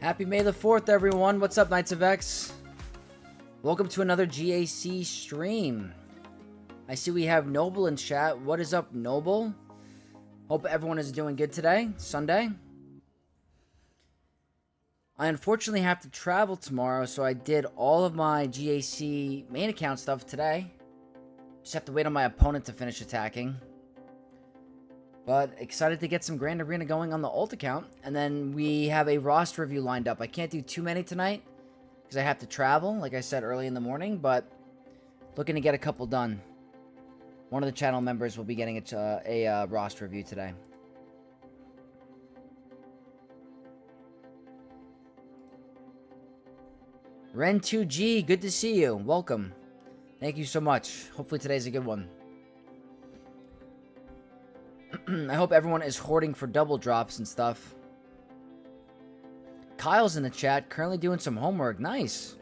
Happy May the 4th, everyone. What's up, Knights of X? Welcome to another GAC stream. I see we have Noble in chat. What is up, Noble? Hope everyone is doing good today, Sunday. I unfortunately have to travel tomorrow, so I did all of my GAC main account stuff today. Just have to wait on my opponent to finish attacking. But excited to get some Grand Arena going on the alt account. And then we have a roster review lined up. I can't do too many tonight because I have to travel, like I said, early in the morning. But looking to get a couple done. One of the channel members will be getting a roster review today. Ren2G, good to see you. Welcome. Thank you so much. Hopefully today's a good one. I hope everyone is hoarding for double drops and stuff. Kyle's in the chat, currently doing some homework. Nice.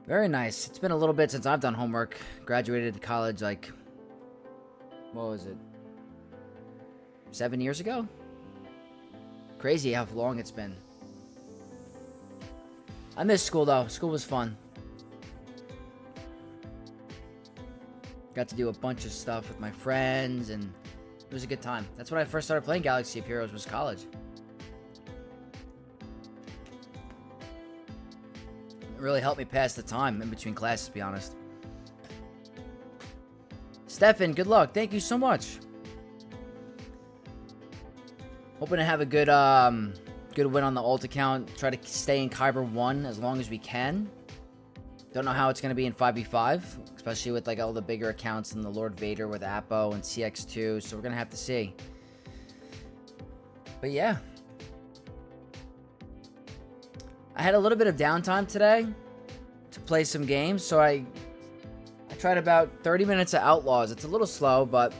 Very nice. It's been a little bit since I've done homework. Graduated college like, what was it? 7 years ago? Crazy how long it's been. I miss school though. School was fun. Got to do a bunch of stuff with my friends, and it was a good time. That's when I first started playing Galaxy of Heroes, was college. It really helped me pass the time in between classes, to be honest. Stefan, good luck. Thank you so much. Hoping to have a good good win on the alt account. Try to stay in Kyber 1 as long as we can. Don't know how it's going to be in 5v5, especially with like all the bigger accounts and the Lord Vader with Apo and CX2, so we're going to have to see. But yeah. I had a little bit of downtime today to play some games, so I tried about 30 minutes of Outlaws. It's a little slow, but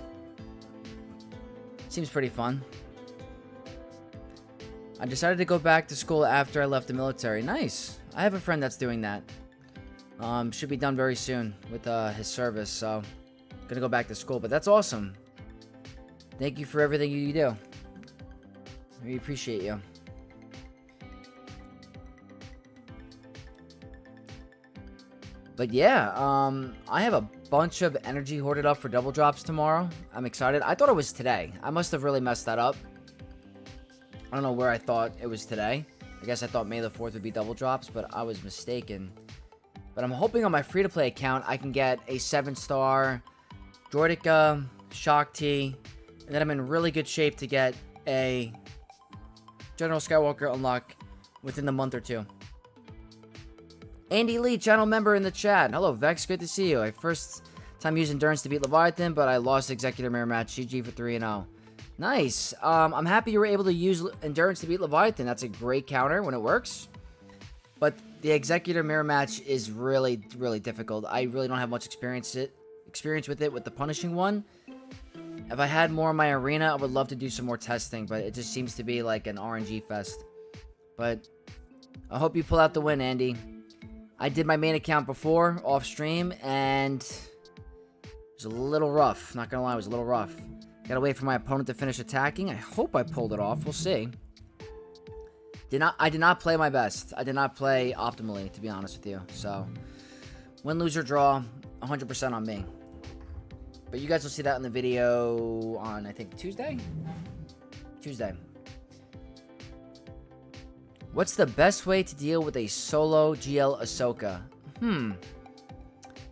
seems pretty fun. I decided to go back to school after I left the military. Nice. I have a friend that's doing that. Should be done very soon with his service, so gonna go back to school, but that's awesome. Thank you for everything you do. We appreciate you. But yeah, I have a bunch of energy hoarded up for double drops tomorrow. I'm excited. I thought it was today. I must have really messed that up. I don't know where I thought it was today. I guess I thought May the 4th would be double drops, but I was mistaken. But I'm hoping on my free-to-play account I can get a 7-star Droideka, Shakti, and then I'm in really good shape to get a General Skywalker unlock within the month or two. Andy Lee, channel member in the chat. Hello, Vex. Good to see you. I first time used Endurance to beat Leviathan, but I lost Executor Mirror match. GG for 3-0. Nice. I'm happy you were able to use Endurance to beat Leviathan. That's a great counter when it works. But the Executor Mirror match is really, really difficult. I really don't have much experience with it with the Punishing one. If I had more in my arena, I would love to do some more testing, but it just seems to be like an RNG fest. But I hope you pull out the win, Andy. I did my main account before, off stream, and it was a little rough. Not gonna lie, it was a little rough. Gotta wait for my opponent to finish attacking. I hope I pulled it off. We'll see. I did not play my best. I did not play optimally, to be honest with you. So, win, lose, or draw, 100% on me. But you guys will see that in the video on, I think, Tuesday? Tuesday. What's the best way to deal with a solo GL Ahsoka?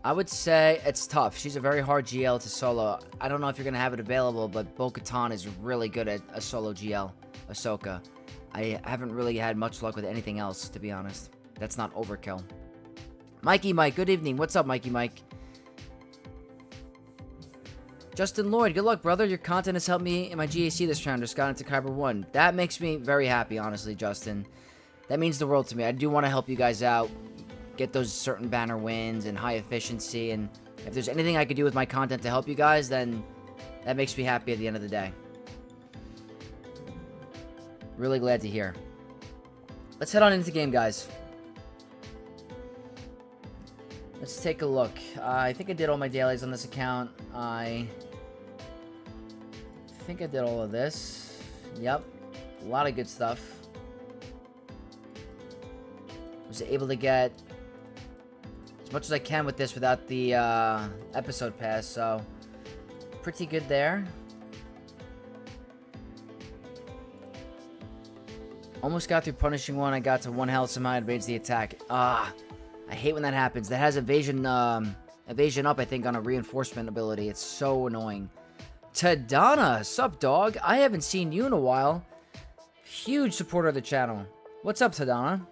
I would say it's tough. She's a very hard GL to solo. I don't know if you're going to have it available, but Bo-Katan is really good at a solo GL Ahsoka. I haven't really had much luck with anything else, to be honest. That's not overkill. Mikey Mike, good evening. What's up, Mikey Mike? Justin Lloyd, good luck, brother. Your content has helped me in my GAC this round. Just got into Kyber 1. That makes me very happy, honestly, Justin. That means the world to me. I do want to help you guys out. Get those certain banner wins and high efficiency. And if there's anything I could do with my content to help you guys, then that makes me happy at the end of the day. Really glad to hear. Let's head on into the game, guys. Let's take a look. I think I did all my dailies on this account. I think I did all of this. Yep. A lot of good stuff. Was able to get as much as I can with this without the episode pass, so pretty good there. Almost got through punishing one. I got to 1 health, somehow evades the attack. I hate when that happens. That has evasion up, I think, on a reinforcement ability. It's so annoying. Tadana, sup, dog? I haven't seen you in a while. Huge supporter of the channel. What's up, Tadana?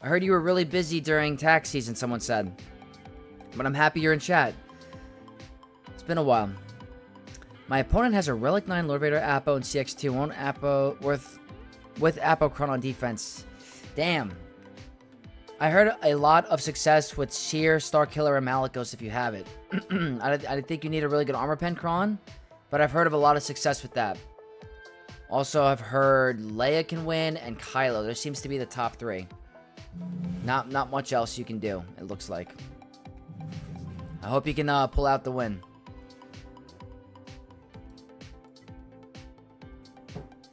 I heard you were really busy during tax season, someone said. But I'm happy you're in chat. It's been a while. My opponent has a Relic 9 Lord Vader Apo and CX2. One Apo with Apocron on defense. Damn. I heard a lot of success with Seer, Starkiller, and Malicos if you have it. I think you need a really good armor pen Kron, but I've heard of a lot of success with that. Also, I've heard Leia can win and Kylo. There seems to be the top 3. Not much else you can do, it looks like. I hope you can pull out the win.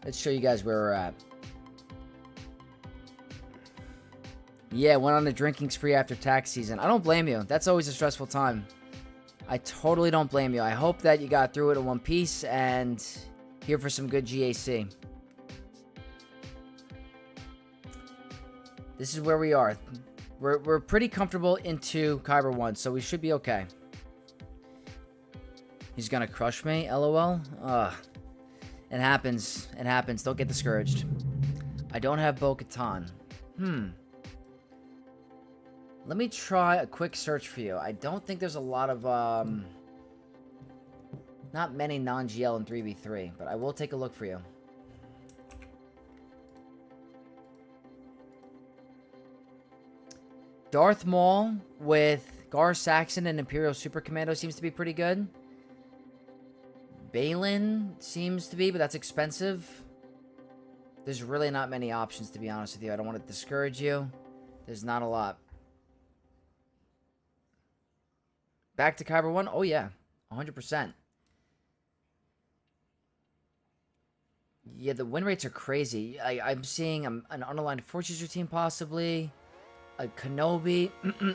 Let's show you guys where we're at. Yeah, went on a drinking spree after tax season. I don't blame you. That's always a stressful time. I totally don't blame you. I hope that you got through it in one piece and here for some good GAC. This is where we are. We're pretty comfortable into Kyber 1, so we should be okay. He's gonna crush me, LOL. It happens. It happens. Don't get discouraged. I don't have Bo-Katan. Let me try a quick search for you. I don't think there's a lot of, not many non-GL in 3v3, but I will take a look for you. Darth Maul with Gar Saxon and Imperial Super Commando seems to be pretty good. Balin seems to be, but that's expensive. There's really not many options, to be honest with you. I don't want to discourage you. There's not a lot. Back to Kyber 1? Oh, yeah. 100%. Yeah, the win rates are crazy. I'm seeing an unaligned Force User team, possibly. A Kenobi.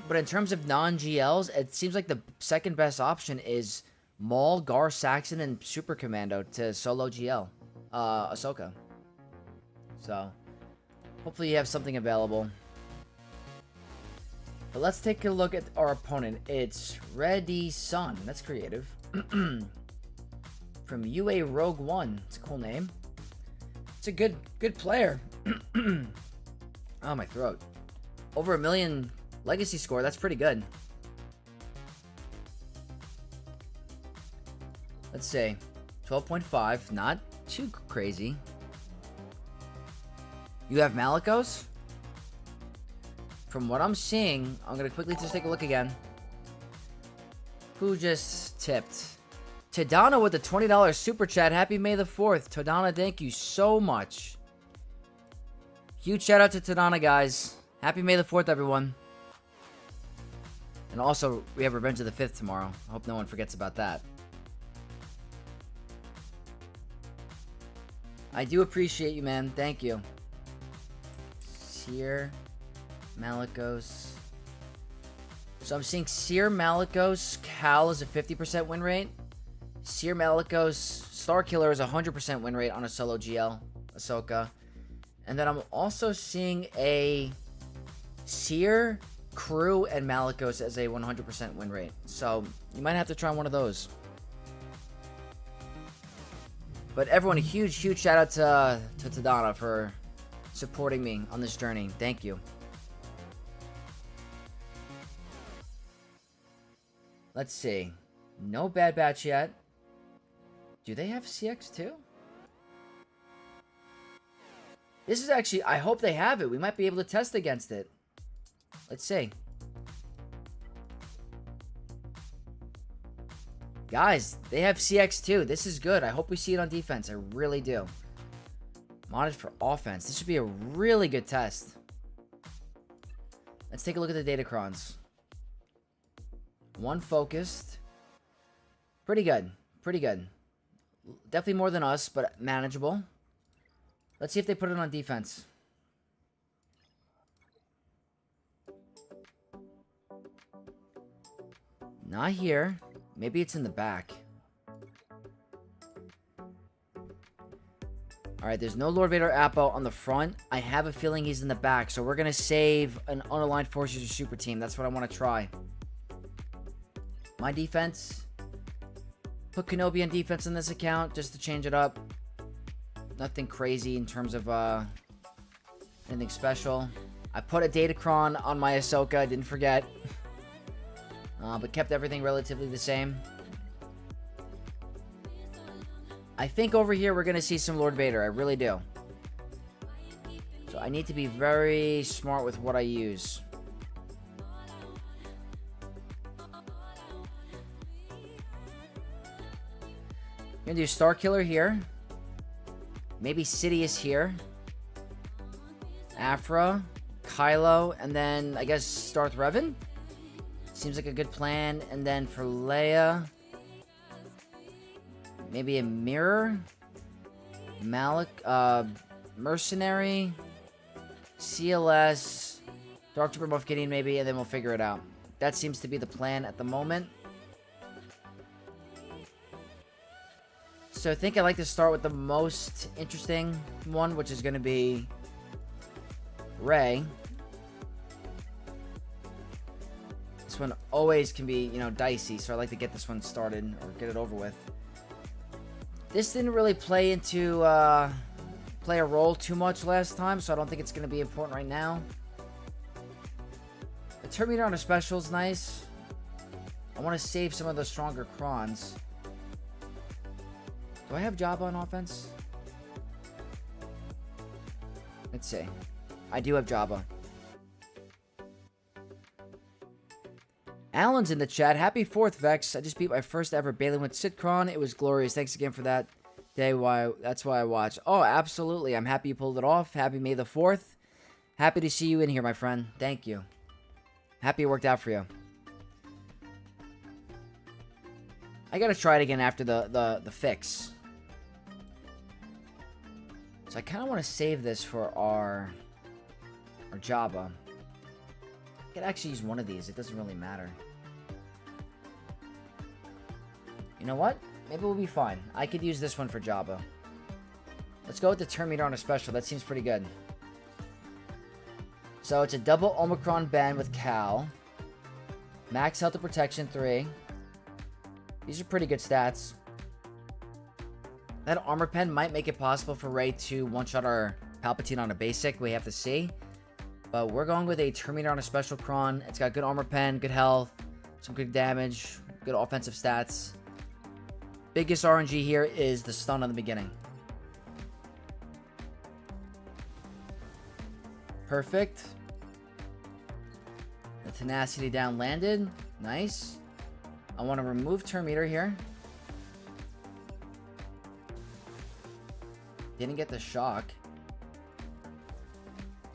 But in terms of non-GLs, it seems like the second best option is Maul, Gar Saxon, and Super Commando to solo GL. Ahsoka. So, hopefully you have something available. But let's take a look at our opponent. It's Ready Sun. That's creative. From UA Rogue One. It's a cool name. It's a good player. Oh, my throat. Over 1 million legacy score. That's pretty good. Let's see. 12.5. Not too crazy. You have Malicos? From what I'm seeing, I'm going to quickly just take a look again. Who just tipped? Tadana with the $20 super chat. Happy May the 4th. Tadana, thank you so much. Huge shout out to Tadana, guys. Happy May the 4th, everyone. And also, we have Revenge of the 5th tomorrow. I hope no one forgets about that. I do appreciate you, man. Thank you. Seer, Malicos. So I'm seeing Seer, Malicos, Cal is a 50% win rate. Seer, Malicos, Starkiller is a 100% win rate on a solo GL, Ahsoka. And then I'm also seeing a Seer, Crew, and Malicos as a 100% win rate. So you might have to try one of those. But everyone, a huge shout out to Tadana for supporting me on this journey. Thank you. Let's see. No Bad Batch yet. Do they have CX2? This is actually, I hope they have it. We might be able to test against it. Let's see. Guys, they have CX2. This is good. I hope we see it on defense. I really do. Modded for offense. This should be a really good test. Let's take a look at the datacrons. One focused. Pretty good. Pretty good. Definitely more than us, but manageable. Let's see if they put it on defense. Not here. Maybe it's in the back. Alright, there's no Lord Vader Appo on the front. I have a feeling he's in the back, so we're going to save an unaligned forces or super team. That's what I want to try. My defense. Put Kenobi on defense in this account just to change it up. Nothing crazy in terms of anything special. I put a Datacron on my Ahsoka. I didn't forget. But kept everything relatively the same. I think over here we're going to see some Lord Vader. I really do. So I need to be very smart with what I use. I'm going to do Starkiller here. Maybe Sidious here. Afra. Kylo. And then, I guess, Darth Revan? Seems like a good plan. And then for Leia... maybe a Mirror, Mercenary, CLS, Dark Trooper Moff Gideon maybe, and then we'll figure it out. That seems to be the plan at the moment. So I think I like to start with the most interesting one, which is going to be Rey. This one always can be, you know, dicey, so I like to get this one started or get it over with. This didn't really play a role too much last time, so I don't think it's going to be important right now. The Terminator on a special is nice. I want to save some of the stronger Crons. Do I have Jabba on offense? Let's see. I do have Jabba. Alan's in the chat. Happy 4th, Vex. I just beat my first ever Bailey with Sitcron. It was glorious. Thanks again for that day. That's why I watched. Oh, absolutely. I'm happy you pulled it off. Happy May the 4th. Happy to see you in here, my friend. Thank you. Happy it worked out for you. I gotta try it again after the fix. So I kind of want to save this for our Jabba. I could actually use one of these. It doesn't really matter. You know what? Maybe we'll be fine. I could use this one for Jabba. Let's go with the Terminator on a special. That seems pretty good. So it's a double Omicron band with Cal. Max health and protection 3. These are pretty good stats. That armor pen might make it possible for Rey to one-shot our Palpatine on a basic. We have to see. But we're going with a Terminator on a special Cron. It's got good armor pen, good health, some good damage, good offensive stats. Biggest RNG here is the stun on the beginning. Perfect. The tenacity down landed. Nice. I want to remove Terminator here. Didn't get the shock.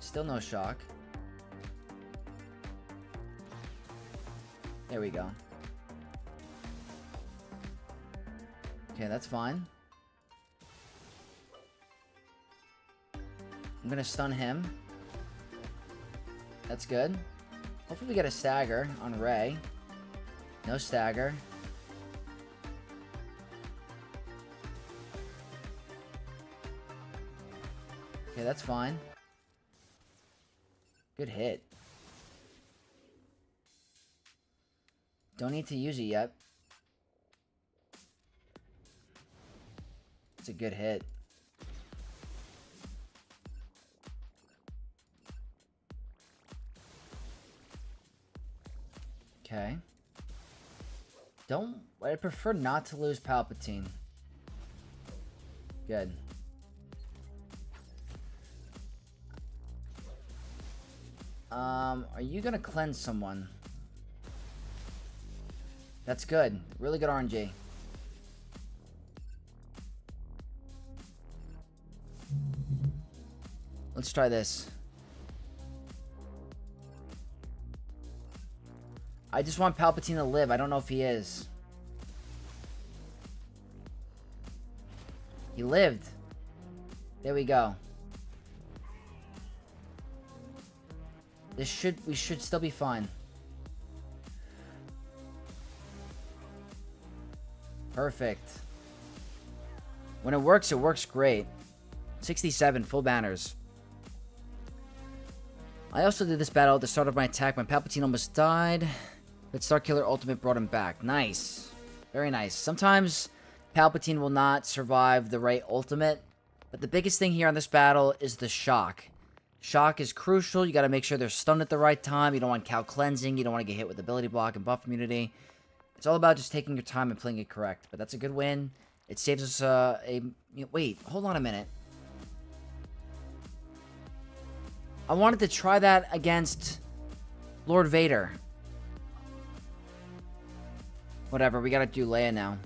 Still no shock. There we go. Okay, that's fine. I'm gonna stun him. That's good. Hopefully we get a stagger on Rey. No stagger. Okay, that's fine. Good hit. Don't need to use it yet. It's a good hit. Okay. I prefer not to lose Palpatine. Good. Are you gonna cleanse someone? That's good. Really good RNG. Let's try this. I just want Palpatine to live. I don't know if he is. He lived. There we go. We should still be fine. Perfect. When it works great. 67 full banners. I also did this battle at the start of my attack when Palpatine almost died, but Starkiller Ultimate brought him back. Nice. Very nice. Sometimes Palpatine will not survive the right ultimate, but the biggest thing here on this battle is the shock. Shock is crucial. You got to make sure they're stunned at the right time. You don't want Cal cleansing. You don't want to get hit with ability block and buff immunity. It's all about just taking your time and playing it correct. But that's a good win. It saves us wait, hold on a minute. I wanted to try that against Lord Vader. Whatever, we gotta do Leia now.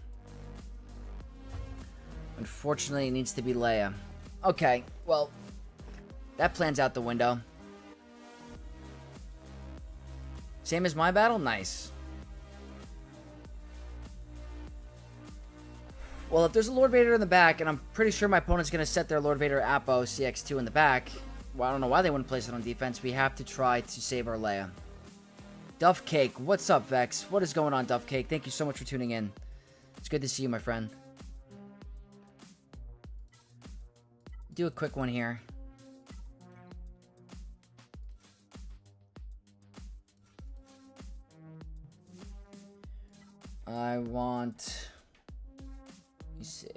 Unfortunately, it needs to be Leia. Okay, well, that plan's out the window. Same as my battle? Nice. Well, if there's a Lord Vader in the back, and I'm pretty sure my opponent's going to set their Lord Vader Apo CX2 in the back, well, I don't know why they wouldn't place it on defense. We have to try to save our Leia. Duff Cake, what's up, Vex? What is going on, Duff Cake? Thank you so much for tuning in. It's good to see you, my friend. Do a quick one here. I want... Let me see.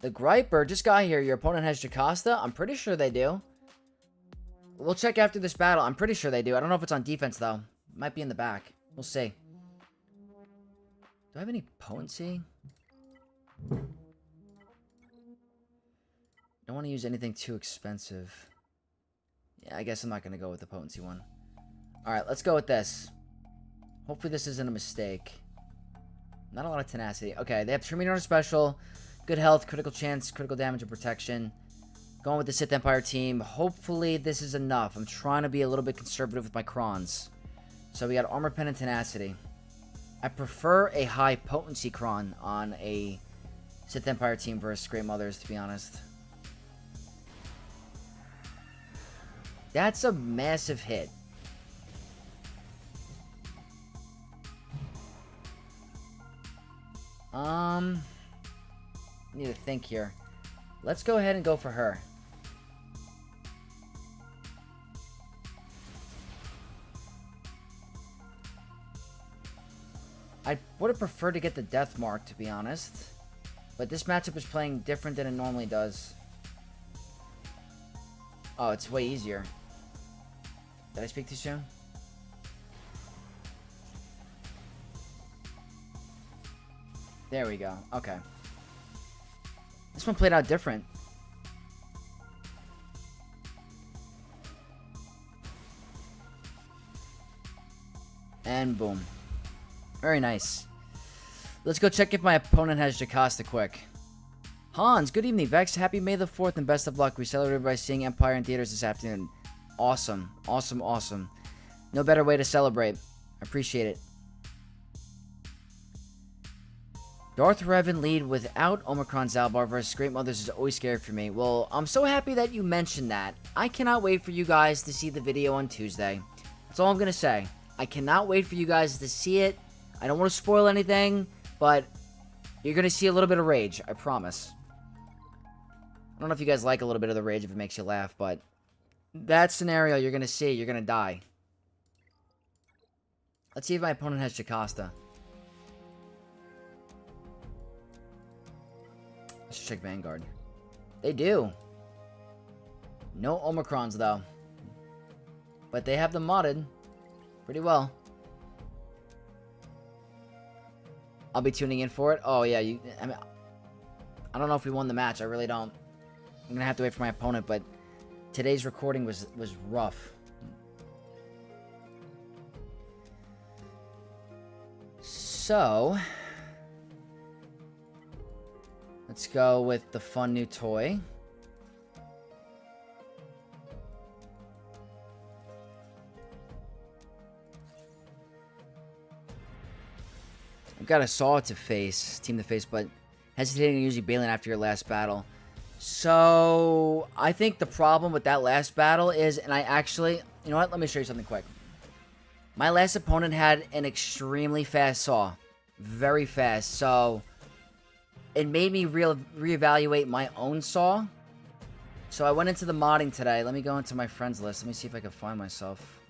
The Griper just got here. Your opponent has Jocasta? I'm pretty sure they do. We'll check after this battle. I'm pretty sure they do. I don't know if it's on defense, though. Might be in the back. We'll see. Do I have any potency? Don't want to use anything too expensive. Yeah, I guess I'm not going to go with the potency one. Alright, let's go with this. Hopefully this isn't a mistake. Not a lot of tenacity. Okay, they have Terminator special. Good health, critical chance, critical damage, and protection. Going with the Sith Empire team. Hopefully this is enough. I'm trying to be a little bit conservative with my crons. So we got armor pen and tenacity. I prefer a high potency cron on a Sith Empire team versus Great Mothers, to be honest. That's a massive hit. Need to think here. Let's go ahead and go for her. I would have preferred to get the death mark, to be honest. But this matchup is playing different than it normally does. Oh, it's way easier. Did I speak too soon? There we go. Okay. This one played out different. And boom. Very nice. Let's go check if my opponent has Jocasta quick. Hans, good evening, Vex. Happy May the 4th and best of luck. We celebrated by seeing Empire in theaters this afternoon. Awesome. Awesome, awesome. No better way to celebrate. Appreciate it. Darth Revan lead without Omicron Zalbar versus Great Mothers is always scary for me. Well, I'm so happy that you mentioned that. I cannot wait for you guys to see the video on Tuesday. That's all I'm going to say. I cannot wait for you guys to see it. I don't want to spoil anything, but you're going to see a little bit of rage. I promise. I don't know if you guys like a little bit of the rage if it makes you laugh, but that scenario you're going to see, you're going to die. Let's see if my opponent has Jocasta. Let's check Vanguard. They do. No Omicrons, though. But they have them modded pretty well. I'll be tuning in for it. Oh, yeah. I mean, I don't know if we won the match. I really don't. I'm going to have to wait for my opponent, but today's recording was rough. So, let's go with the fun new toy. I've got a Saw to face, team to face, but hesitating to use Balin after your last battle. So, I think the problem with that last battle is, and I actually, you know what, let me show you something quick. My last opponent had an extremely fast saw. Very fast. So, it made me reevaluate my own saw. So, I went into the modding today. Let me go into my friends list. Let me see if I can find myself.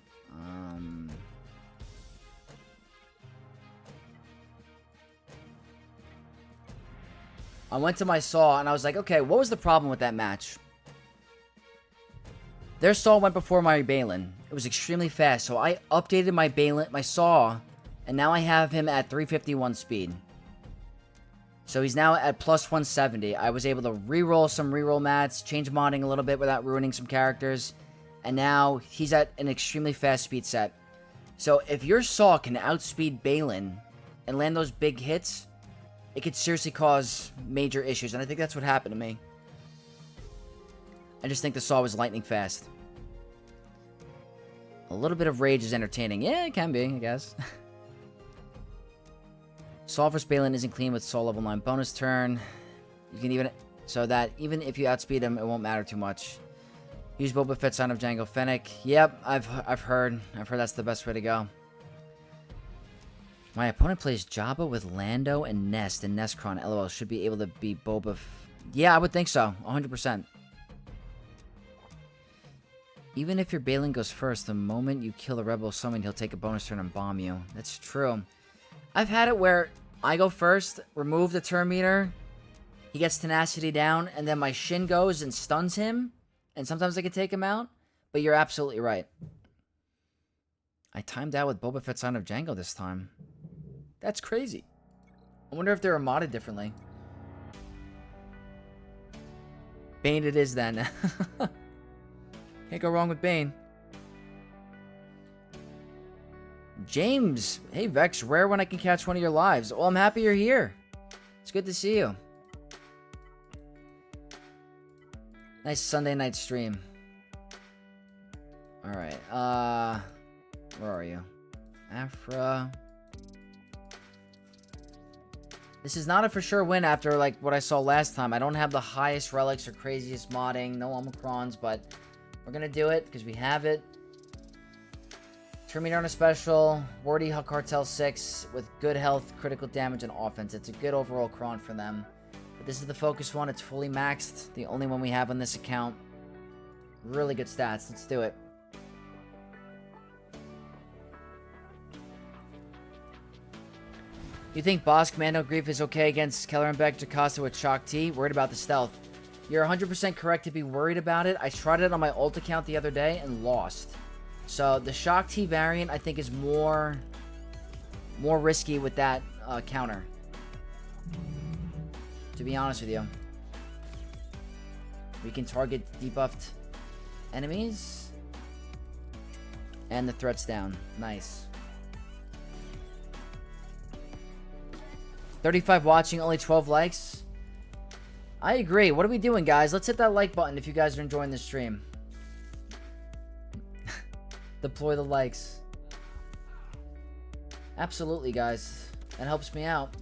I went to my saw and I was like, okay, what was the problem with that match? Their saw went before my Balin. It was extremely fast, so I updated my Balin, my saw, and now I have him at 351 speed. So he's now at plus 170. I was able to reroll some reroll mats, change modding a little bit without ruining some characters, and now he's at an extremely fast speed set. So if your saw can outspeed Balin and land those big hits, it could seriously cause major issues, and I think that's what happened to me. I just think the saw was lightning fast. A little bit of rage is entertaining. Yeah, it can be, I guess. Saw for Balin isn't clean with saw level 9 bonus turn. You can even... So that even if you outspeed him, it won't matter too much. Use Boba Fett, Son of Jango Fennec. Yep, I've heard. I've heard that's the best way to go. My opponent plays Jabba with Lando and Nest and Nestcron. LOL, should be able to beat Boba Yeah, I would think so. 100%. Even if your Balin goes first, the moment you kill a rebel summon, he'll take a bonus turn and bomb you. That's true. I've had it where I go first, remove the turn meter, he gets tenacity down, and then my Shin goes and stuns him, and sometimes I can take him out, but you're absolutely right. I timed out with Boba Fett, Son of Jango this time. That's crazy. I wonder if they were modded differently. Bane it is then. Can't go wrong with Bane. James. Hey, Vex. Rare when I can catch one of your lives. Well, I'm happy you're here. It's good to see you. Nice Sunday night stream. Alright. Where are you? Afra. This is not a for sure win after, like, what I saw last time. I don't have the highest relics or craziest modding. No Omicrons, but... we're going to do it because we have it. Terminator on a special. Wardy Cartel 6 with good health, critical damage, and offense. It's a good overall cron for them. But this is the focus one. It's fully maxed. The only one we have on this account. Really good stats. Let's do it. You think Boss Commando Grief is okay against Keller and Beck Jocasta with Shock T? Worried about the stealth. You're 100% correct to be worried about it. I tried it on my ult account the other day and lost. So the Shock T variant I think is more risky with that counter. To be honest with you. We can target debuffed enemies. And the threat's down. Nice. 35 watching, only 12 likes. I agree. What are we doing, guys? Let's hit that like button if you guys are enjoying this stream. Deploy the likes. Absolutely, guys. That helps me out.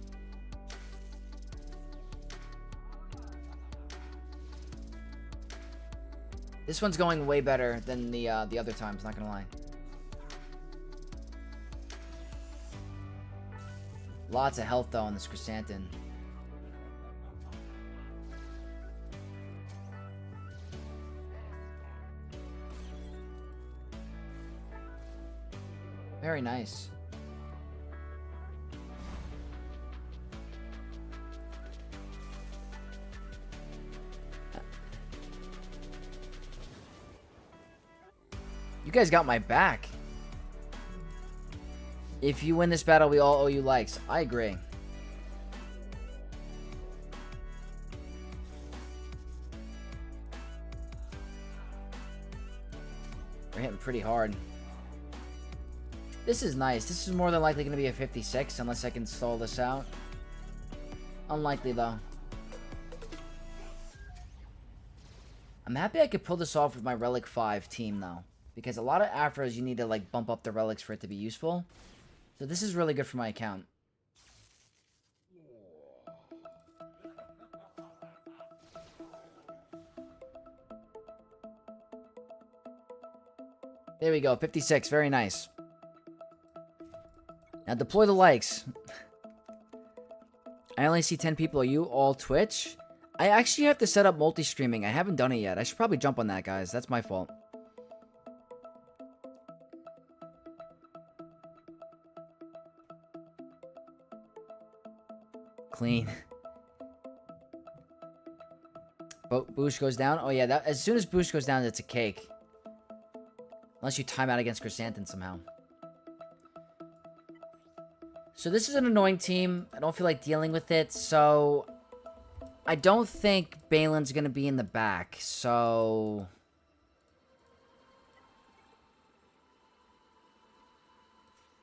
This one's going way better than the other times, not gonna lie. Lots of health, though, on this Chrysanthemum. Very nice. You guys got my back. If you win this battle, we all owe you likes. I agree. We're hitting pretty hard. This is nice. This is more than likely going to be a 56 unless I can stall this out. Unlikely, though. I'm happy I could pull this off with my Relic 5 team, though. Because a lot of Afras, you need to, like, bump up the relics for it to be useful. So this is really good for my account. There we go. 56. Very nice. Now deploy the likes. I only see 10 people. Are you all Twitch? I actually have to set up multi-streaming. I haven't done it yet. I should probably jump on that, guys. That's my fault. Clean. Boost goes down. Oh, yeah. As soon as Boost goes down, it's a cake. Unless you time out against Chrysanthemum somehow. So this is an annoying team. I don't feel like dealing with it. So I don't think Balin's going to be in the back. So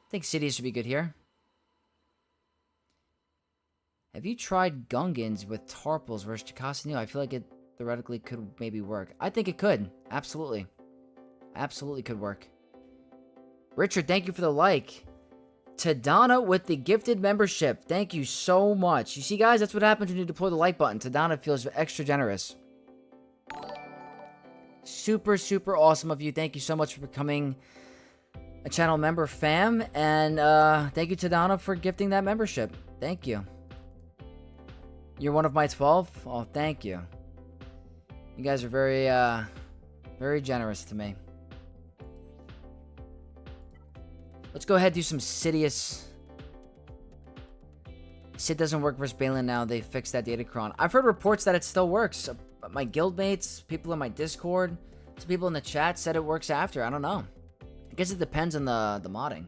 I think Sidious should be good here. Have you tried Gungans with Tarpals versus Jocasta Nu? I feel like it theoretically could maybe work. I think it could. Absolutely. Absolutely could work. Richard, thank you for the like. Tadana with the gifted membership. Thank you so much. You see, guys, that's what happens when you deploy the like button. Tadana feels extra generous. Super, super awesome of you. Thank you so much for becoming a channel member, fam. And thank you, Tadana, for gifting that membership. Thank you. You're one of my 12? Oh, thank you. You guys are very, very generous to me. Let's go ahead and do some Sidious. Sid doesn't work versus Balin now. They fixed that datacron. I've heard reports that it still works. My guildmates, people in my Discord, some people in the chat said it works after. I don't know. I guess it depends on the modding.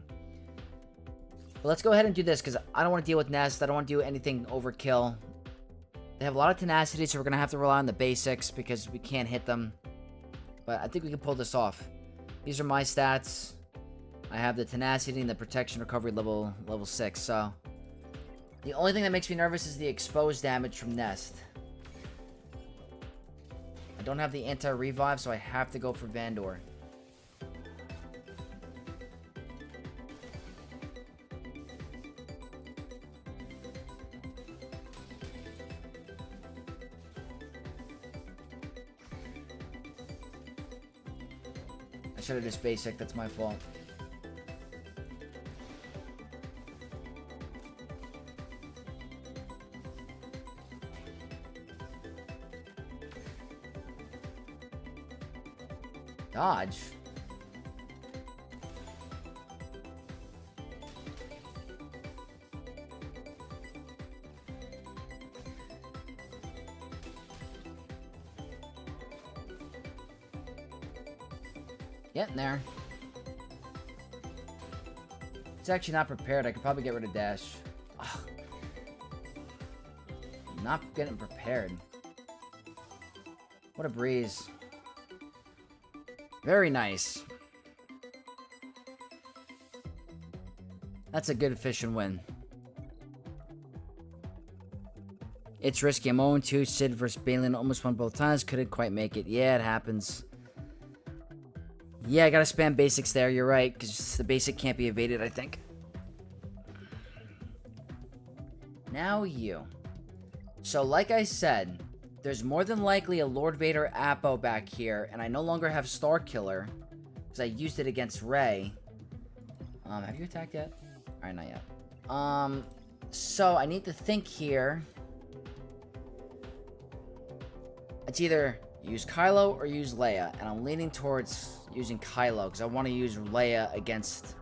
But let's go ahead and do this because I don't want to deal with Nest. I don't want to do anything overkill. They have a lot of tenacity, so we're going to have to rely on the basics because we can't hit them. But I think we can pull this off. These are my stats. I have the tenacity and the protection recovery level 6, so the only thing that makes me nervous is the exposed damage from Nest. I don't have the anti-revive, so I have to go for Vandor. I should have just basic, that's my fault. Dodge. Getting there. It's actually not prepared. I could probably get rid of dash. Ugh. Not getting prepared. What a breeze. Very nice. That's a good efficient win. It's risky. I'm 0-2. Sid versus Balin. Almost won both times. Couldn't quite make it. Yeah, it happens. Yeah, I gotta spam basics there. You're right, because the basic can't be evaded, I think. Now you. So, like I said, there's more than likely a Lord Vader Apo back here, and I no longer have Star Killer, because I used it against Rey. Have you attacked yet? Alright, not yet. So I need to think here. It's either use Kylo or use Leia, and I'm leaning towards using Kylo, because I want to use Leia against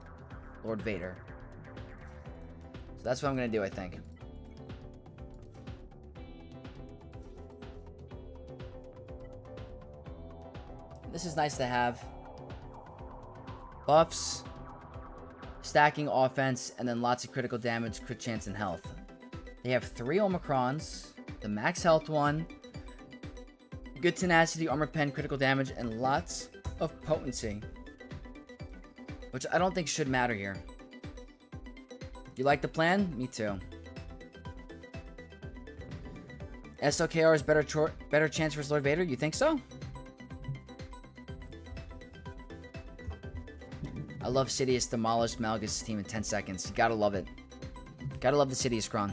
Lord Vader. So that's what I'm going to do, I think. This is nice to have. Buffs, stacking offense, and then lots of critical damage, crit chance, and health. They have 3 Omicrons, the max health one, good tenacity, armor pen, critical damage, and lots of potency. Which I don't think should matter here. You like the plan? Me too. SOKR is better chance versus Lord Vader? You think so? I love Sidious demolished Malgus' team in 10 seconds. You gotta love it. Gotta love the Sidious Cron.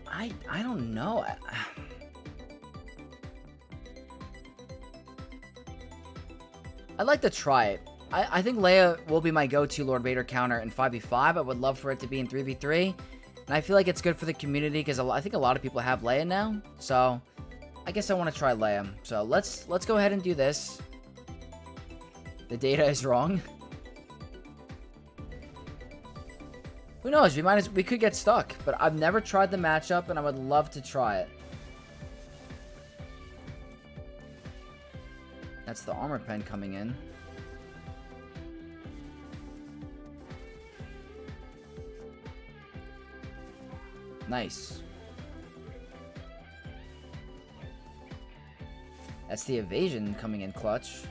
I don't know. I'd like to try it. I think Leia will be my go-to Lord Vader counter in 5v5. I would love for it to be in 3v3. And I feel like it's good for the community because I think a lot of people have Leia now. So I guess I want to try Leia. So let's go ahead and do this. The data is wrong. Who knows? We could get stuck. But I've never tried the matchup and I would love to try it. That's the armor pen coming in. Nice. That's the evasion coming in clutch.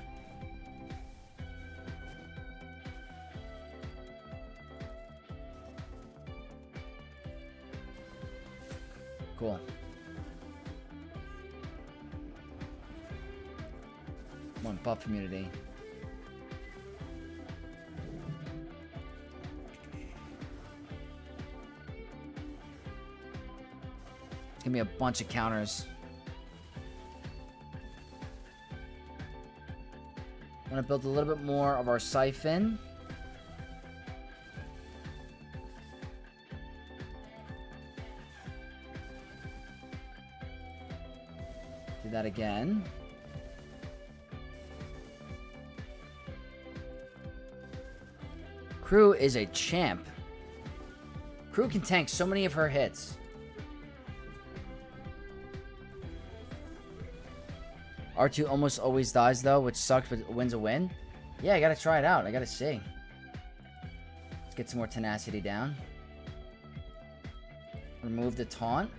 Cool. Come on, buff immunity. Give me a bunch of counters. I want to build a little bit more of our siphon. Do that again. Crew is a champ. Crew can tank so many of her hits. R2 almost always dies though, which sucks, but wins a win. Yeah, I gotta try it out. I gotta see. Let's get some more tenacity down. Remove the taunt.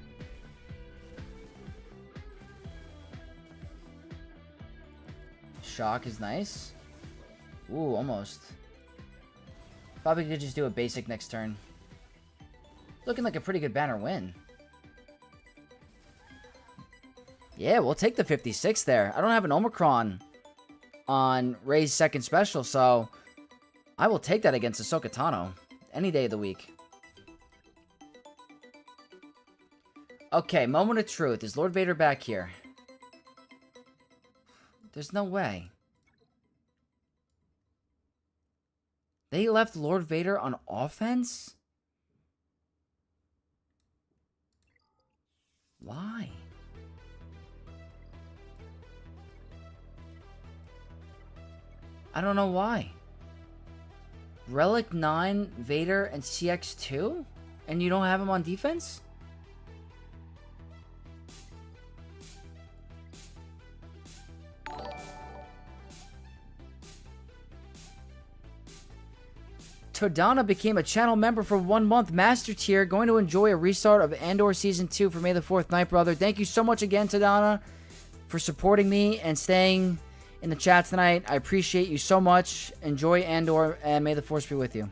Shock is nice. Ooh, almost. Probably could just do a basic next turn. Looking like a pretty good banner win. Yeah, we'll take the 56 there. I don't have an Omicron on Rey's second special, so I will take that against Ahsoka Tano any day of the week. Okay, moment of truth. Is Lord Vader back here? There's no way. They left Lord Vader on offense? Why? I don't know why. Relic 9, Vader, and CX2? And you don't have him on defense? Todana became a channel member for 1 month. Master tier. Going to enjoy a restart of Andor Season 2 for May the 4th night, brother. Thank you so much again, Todana, for supporting me and staying in the chat tonight. I appreciate you so much. Enjoy Andor, and may the Force be with you.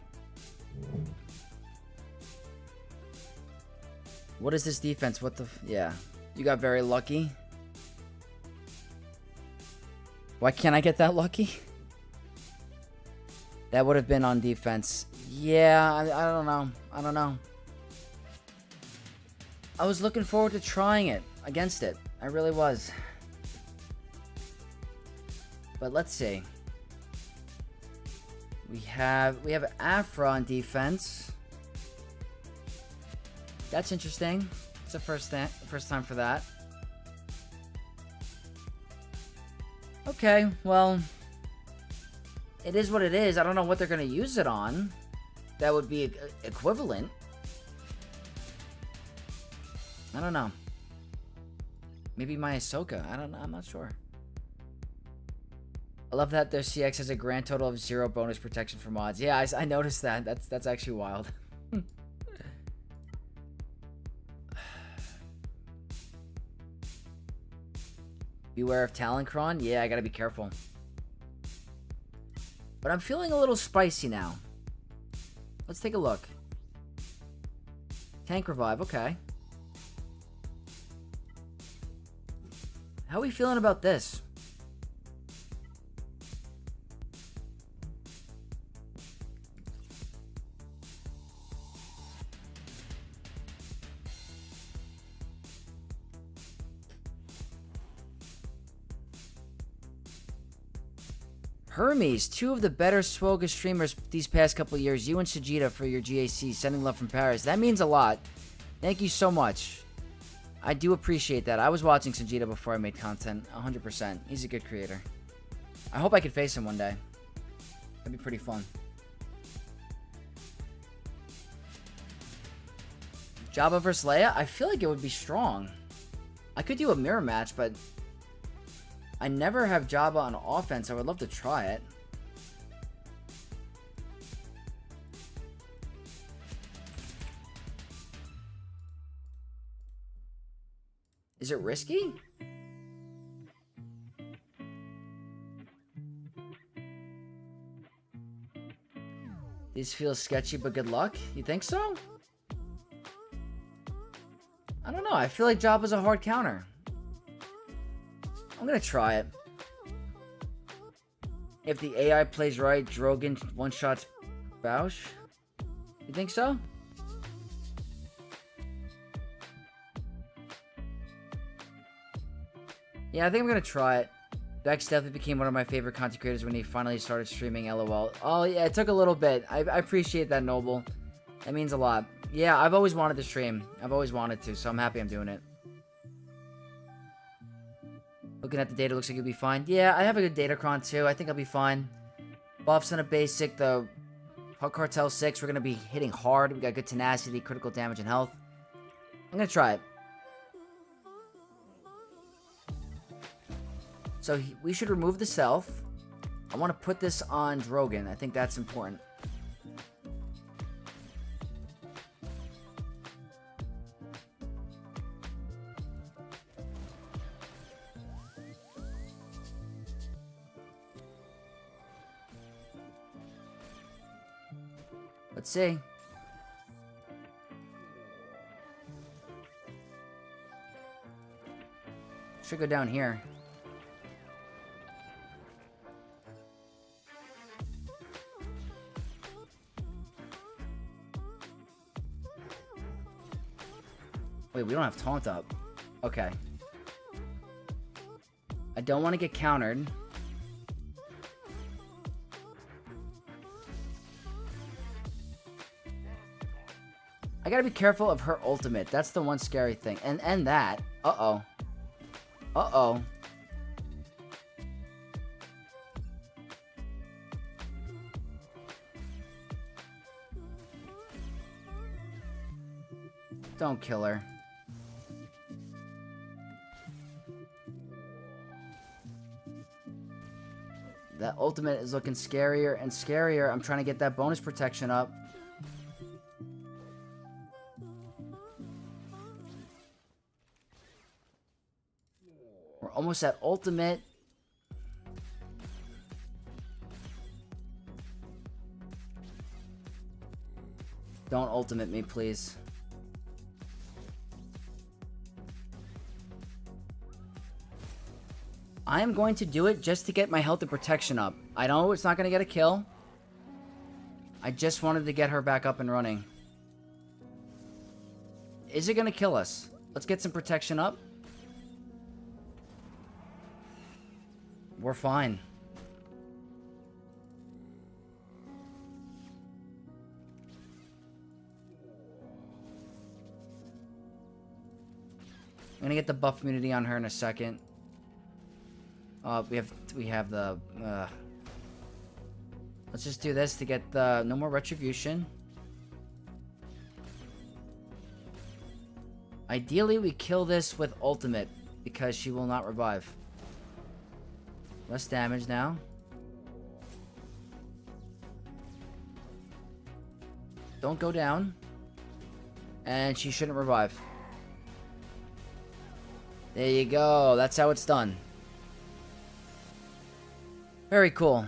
What is this defense? What the... Yeah. You got very lucky. Why can't I get that lucky? That would have been on defense. Yeah, I don't know. I don't know. I was looking forward to trying it against it. I really was. But let's see. We have Afra on defense. That's interesting. It's the first time for that. Okay, well, it is what it is. I don't know what they're going to use it on. That would be equivalent. I don't know. Maybe my Ahsoka. I don't know. I'm not sure. I love that their CX has a grand total of 0 bonus protection for mods. Yeah, I noticed that. That's actually wild. Beware of Talancron? Yeah, I gotta be careful. But I'm feeling a little spicy now. Let's take a look. Tank revive, okay. How are we feeling about this? Hermes, two of the better Swoga streamers these past couple of years. You and Sajita for your GAC. Sending love from Paris. That means a lot. Thank you so much. I do appreciate that. I was watching Sajita before I made content. 100%. He's a good creator. I hope I could face him one day. That'd be pretty fun. Jabba vs. Leia? I feel like it would be strong. I could do a mirror match, but I never have Jabba on offense. I would love to try it. Is it risky? These feel sketchy, but good luck. You think so? I don't know. I feel like Jabba's a hard counter. I'm gonna try it. If the AI plays right, Drogon one-shots Bausch. You think so? Yeah, I think I'm gonna try it. Vex definitely became one of my favorite content creators when he finally started streaming, LOL. Oh yeah, it took a little bit. I appreciate that, Noble. That means a lot. Yeah, I've always wanted to stream. I've always wanted to, so I'm happy I'm doing it. Looking at the data, looks like you'll be fine. Yeah, I have a good datacron too. I think I'll be fine. Buffs on a basic, the Hug Cartel 6, we're going to be hitting hard. We got good tenacity, critical damage, and health. I'm going to try it. So we should remove the self. I want to put this on Drogon. I think that's important. Let's see. Should go down here. Wait, we don't have taunt up. Okay. I don't want to get countered. I gotta be careful of her ultimate. That's the one scary thing. And that. Uh-oh. Uh-oh. Don't kill her. That ultimate is looking scarier and scarier. I'm trying to get that bonus protection up. We're almost at ultimate. Don't ultimate me, please. I am going to do it just to get my health and protection up. I know it's not going to get a kill. I just wanted to get her back up and running. Is it going to kill us? Let's get some protection up. We're fine. I'm going to get the buff immunity on her in a second. We have the, let's just do this to get the, no more retribution. Ideally, we kill this with ultimate, because she will not revive. Less damage now. Don't go down. And she shouldn't revive. There you go. That's how it's done. Very cool.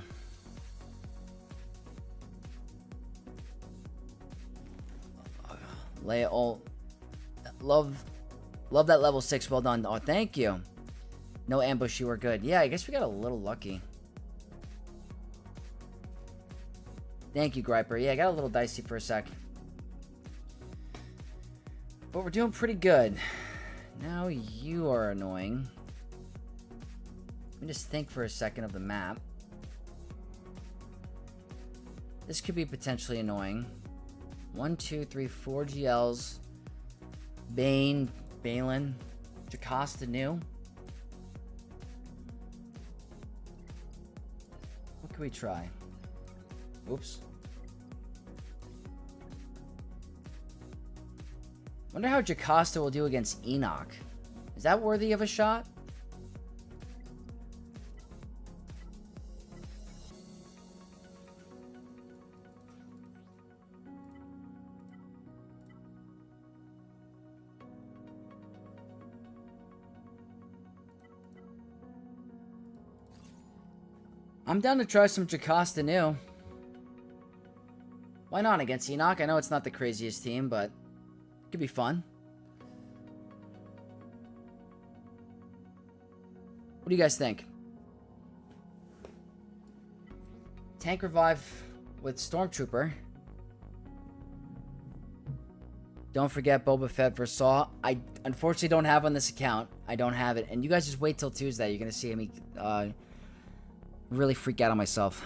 Leia ult. Love that level 6. Well done. Oh, thank you. No ambush, you were good. Yeah, I guess we got a little lucky. Thank you, Griper. Yeah, I got a little dicey for a sec. But we're doing pretty good. Now you are annoying. Let me just think for a second of the map. This could be potentially annoying. 1, 2, 3, 4 GLs. Bane, Balin, Jocasta Nu. What can we try? Oops. Wonder how Jocasta will do against Enoch. Is that worthy of a shot? I'm down to try some Jocasta Nu. Why not against Enoch? I know it's not the craziest team, but it could be fun. What do you guys think? Tank revive with Stormtrooper. Don't forget Boba Fett versus Saw. I unfortunately don't have on this account. I don't have it. And you guys just wait till Tuesday. You're going to see me really freak out on myself.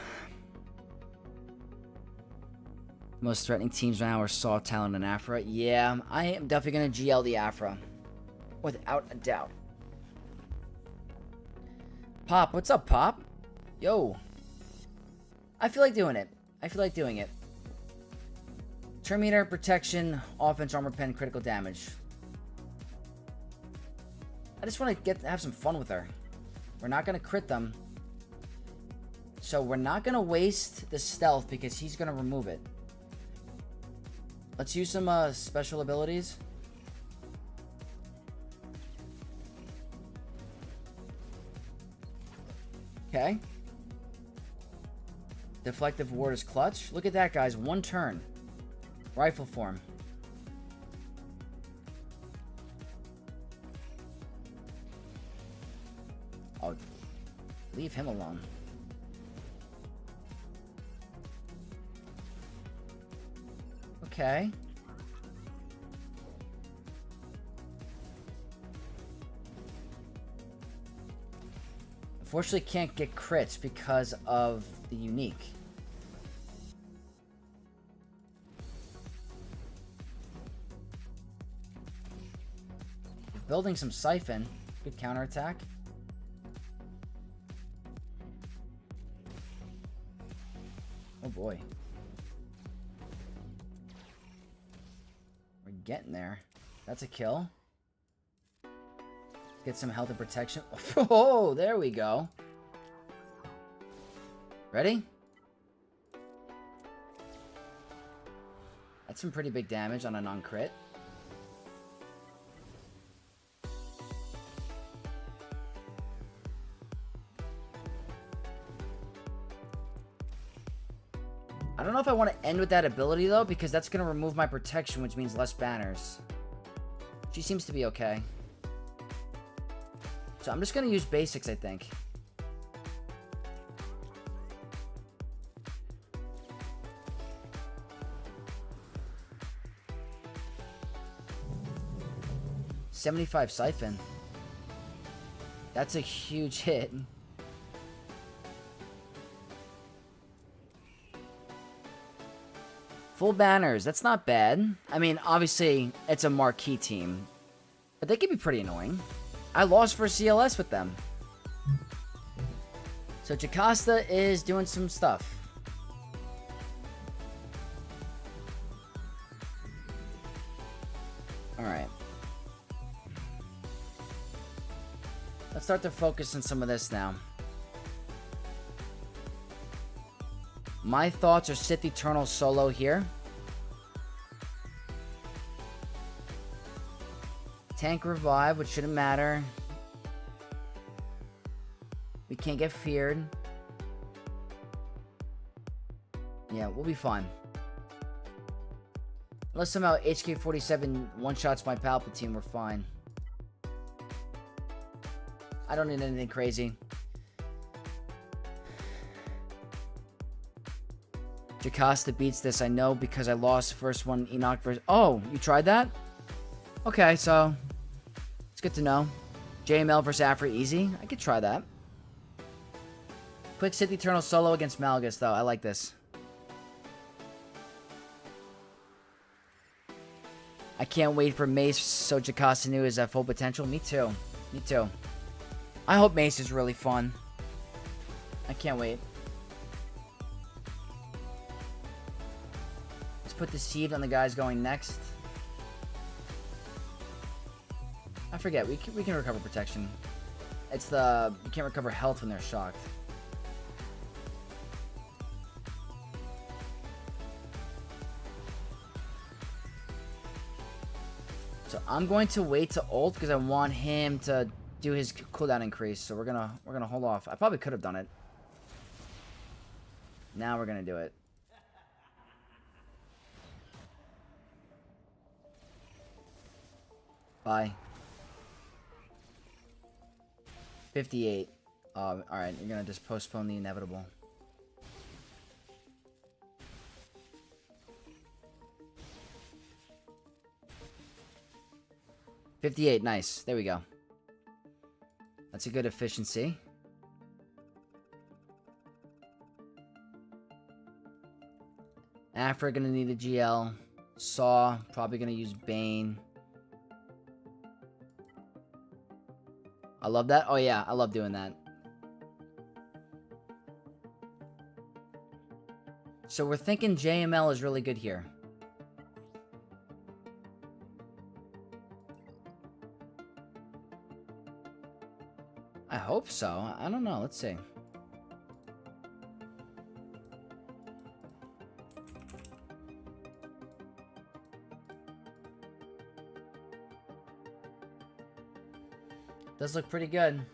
Most threatening teams right now are Saw, Talon, and Afra. Yeah, I am definitely going to GL the Afra. Without a doubt. Pop, what's up, Pop? Yo. I feel like doing it. I feel like doing it. Terminator, protection, offense, armor pen, critical damage. I just want to have some fun with her. We're not going to crit them. So we're not going to waste the stealth because he's going to remove it. Let's use some special abilities. Okay. Deflective ward is clutch. Look at that, guys. One turn. Rifle form. Oh, leave him alone. Okay. Unfortunately, can't get crits because of the unique. Building some siphon. Good counterattack. Oh boy. We're getting there. That's a kill. Get some health and protection. Oh, there we go. Ready? That's some pretty big damage on a non-crit. I don't know if I want to end with that ability, though, because that's going to remove my protection, which means less banners. She seems to be okay. So I'm just going to use basics, I think. $75 siphon. That's a huge hit. Full banners. That's not bad. I mean, obviously, it's a marquee team. But they can be pretty annoying. I lost for CLS with them. So Jocasta is doing some stuff. Alright. Let's start to focus on some of this now. My thoughts are Sith Eternal solo here. Tank revive, which shouldn't matter. We can't get feared. Yeah, we'll be fine. Unless somehow HK-47 one-shots my Palpatine, we're fine. I don't need anything crazy. Jocasta beats this, I know, because I lost first one Enoch versus... Oh, you tried that? Okay, so... It's good to know. JML versus Afra, easy. I could try that. Quick Sith Eternal solo against Malgus, though. I like this. I can't wait for Mace so Jocasta Nu is at full potential. Me too. Me too. I hope Mace is really fun. I can't wait. Let's put the seed on the guys going next. I forget, we can recover protection. It's the... You can't recover health when they're shocked. So I'm going to wait to ult because I want him to do his cooldown increase. So we're gonna hold off. I probably could have done it. Now we're gonna do it. Bye. 58. Alright, you're gonna just postpone the inevitable. $58, nice. There we go. That's a good efficiency. Afra gonna need a GL. Saw, probably gonna use Bane. I love that. Oh yeah, I love doing that. So we're thinking JML is really good here. I hope so. I don't know. Let's see. Does look pretty good.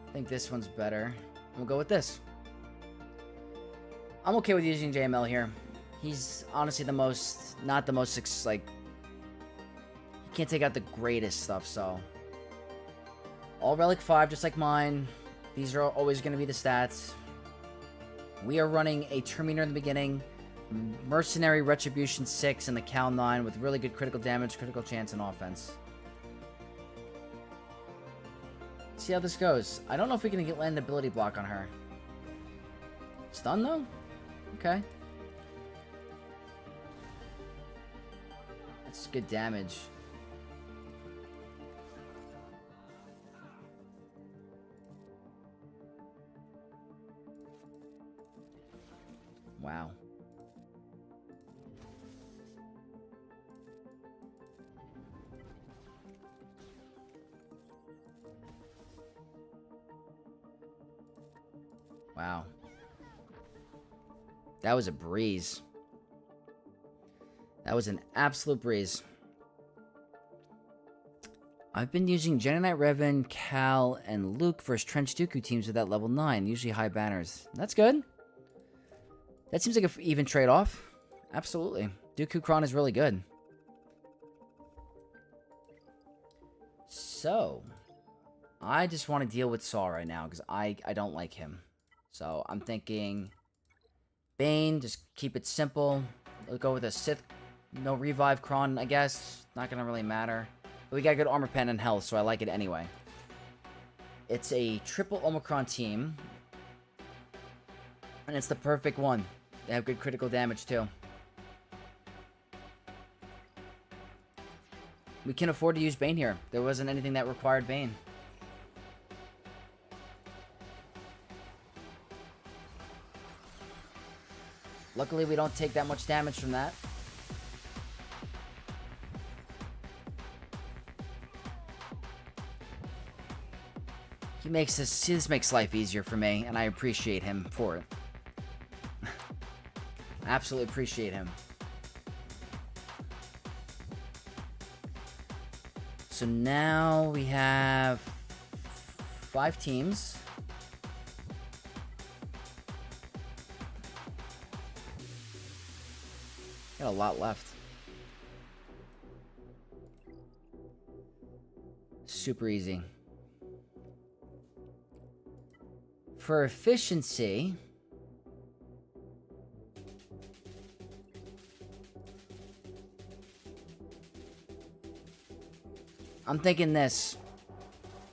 I think this one's better. We'll go with this. I'm okay with using JML here. He's honestly the most, not the most, like, he can't take out the greatest stuff, so. All Relic 5, just like mine. These are always going to be the stats. We are running a Terminator in the beginning, Mercenary Retribution 6 and the Cal 9 with really good critical damage, critical chance, and offense. Let's see how this goes. I don't know if we can get land ability block on her. Stun though? Okay. That's good damage. Wow. Wow. That was a breeze. That was an absolute breeze. I've been using Jedi Knight Revan, Cal, and Luke versus Trench Dooku teams with that level 9, usually high banners. That's good. That seems like an even trade-off. Absolutely. Dooku Kron is really good. So, I just want to deal with Saw right now because I don't like him. So, I'm thinking Bane, just keep it simple. We'll go with a Sith, no revive Kron, I guess. Not going to really matter. But we got good armor pen and health, so I like it anyway. It's a triple Omicron team. And it's the perfect one. They have good critical damage, too. We can afford to use Bane here. There wasn't anything that required Bane. Luckily, we don't take that much damage from that. He makes this makes life easier for me, and I appreciate him for it. Absolutely appreciate him. So now we have 5 teams. Got a lot left. Super easy. For efficiency, I'm thinking this.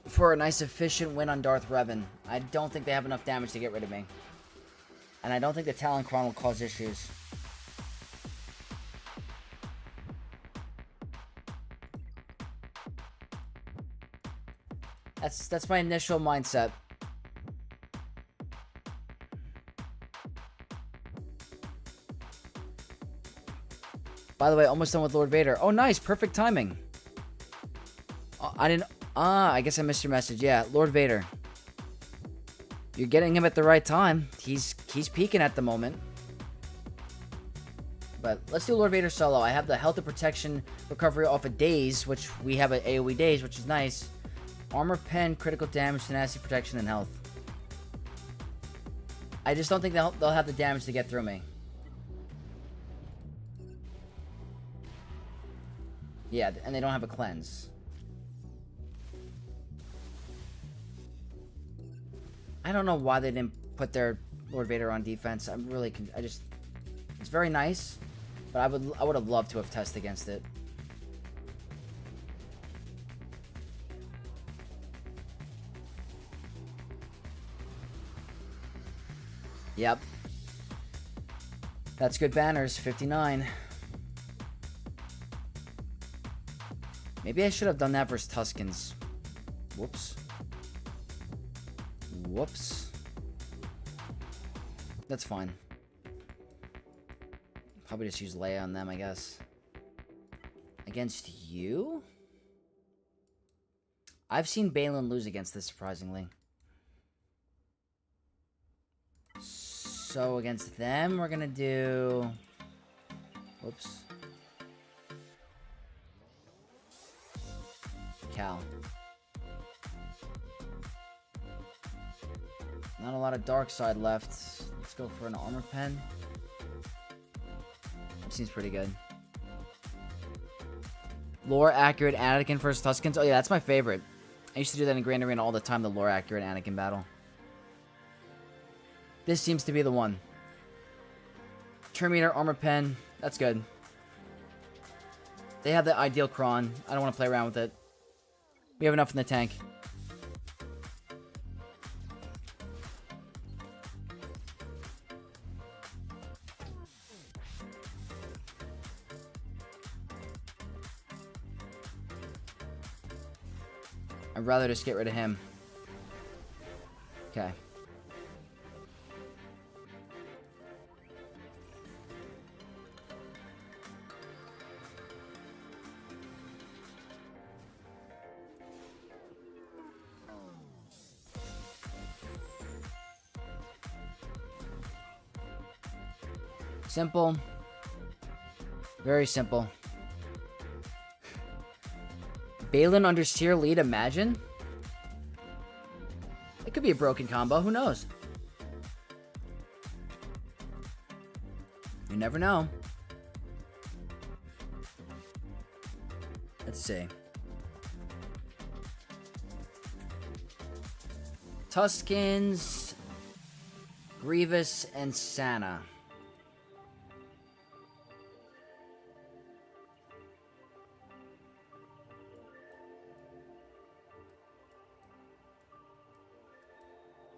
For a nice efficient win on Darth Revan. I don't think they have enough damage to get rid of me. And I don't think the Talon-Chron will cause issues. That's my initial mindset. By the way, almost done with Lord Vader. Oh, nice. Perfect timing. I didn't... I guess I missed your message. Yeah, Lord Vader. You're getting him at the right time. He's peaking at the moment. But let's do Lord Vader solo. I have the health and protection recovery off of Daze, which we have at AoE Daze, which is nice. Armor pen, critical damage, tenacity, protection, and health. I just don't think they'll have the damage to get through me. Yeah, and they don't have a cleanse. I don't know why they didn't put their Lord Vader on defense. I'm really... It's very nice, but I would have loved to have tested against it. Yep. That's good banners. 59. Maybe I should have done that versus Tuskens. Whoops. Whoops. That's fine. Probably just use Leia on them, I guess. Against you? I've seen Balin lose against this, surprisingly. So against them, we're gonna do... Whoops. Cal. Not a lot of dark side left. Let's go for an armor pen. That seems pretty good. Lore accurate Anakin versus Tuskens. Oh yeah, that's my favorite. I used to do that in Grand Arena all the time, the lore accurate Anakin battle. This seems to be the one. Terminator armor pen. That's good. They have the ideal Kron. I don't want to play around with it. We have enough in the tank. I'd rather just get rid of him. Okay. Simple. Very simple. Balin under Seer lead, imagine? It could be a broken combo, who knows? You never know. Let's see. Tuskens, Grievous, and Sana.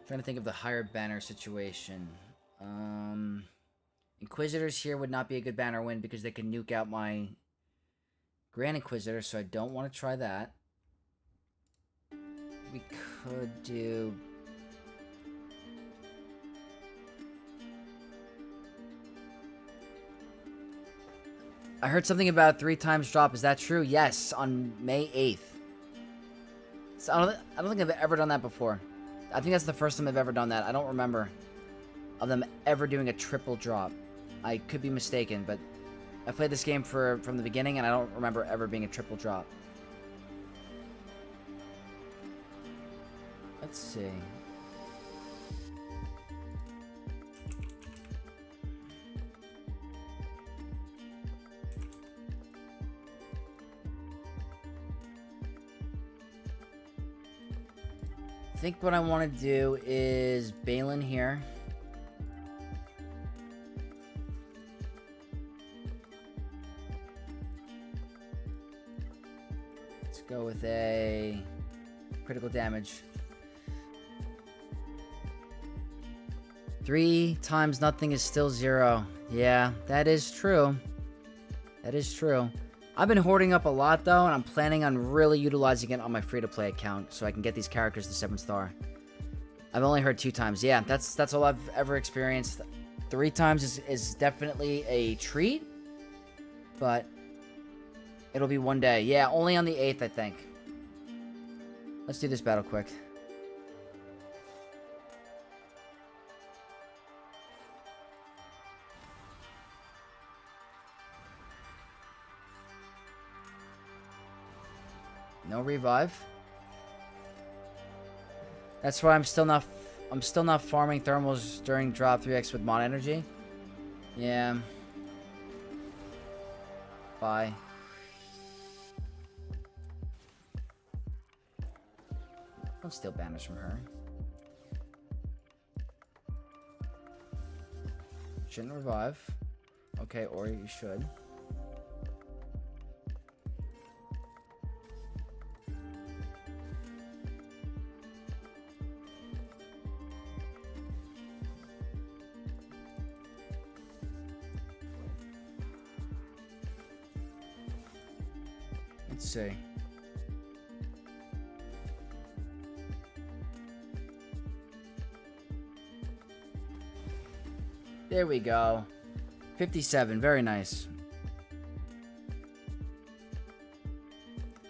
Trying to think of the higher banner situation. Inquisitors here would not be a good banner win because they can nuke out my Grand Inquisitor, so I don't want to try that. We could do... I heard something about 3 times drop. Is that true? Yes, on May 8th. So I don't think I've ever done that before. I think that's the first time I've ever done that. I don't remember of them ever doing a triple drop. I could be mistaken, but I played this game from the beginning, and I don't remember ever being a triple drop. Let's see. I think what I want to do is Balin here. Let's go with a critical damage. 3 times nothing is still 0. Yeah, that is true. That is true. I've been hoarding up a lot, though, and I'm planning on really utilizing it on my free-to-play account so I can get these characters to 7-star. I've only heard 2 times. Yeah, that's all I've ever experienced. 3 times is definitely a treat, but it'll be one day. Yeah, only on the 8th, I think. Let's do this battle quick. No revive. That's why I'm still not farming thermals during drop 3x with mod energy. Yeah. Bye. Don't steal banners from her. Shouldn't revive. Okay, or you should. Let's see. There we go. 57. Very nice.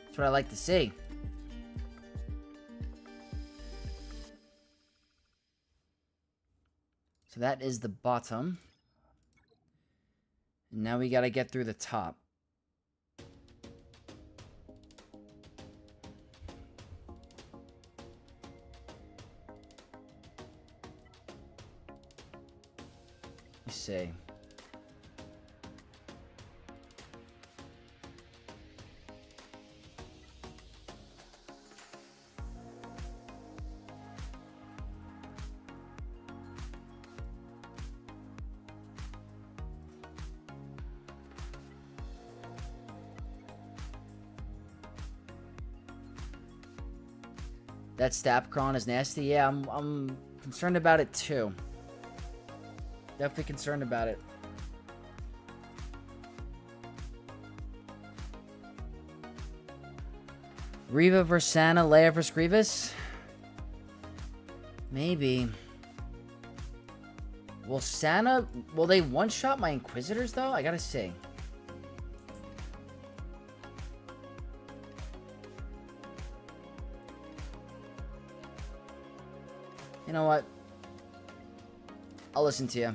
That's what I like to see. So that is the bottom. And now we got to get through the top. See. That Stapcron is nasty. Yeah, I'm concerned about it too. Definitely concerned about it. Reva vs. Sana, Leia vs. Grievous? Maybe. Will they one-shot my Inquisitors, though? I gotta see. You know what? I'll listen to you.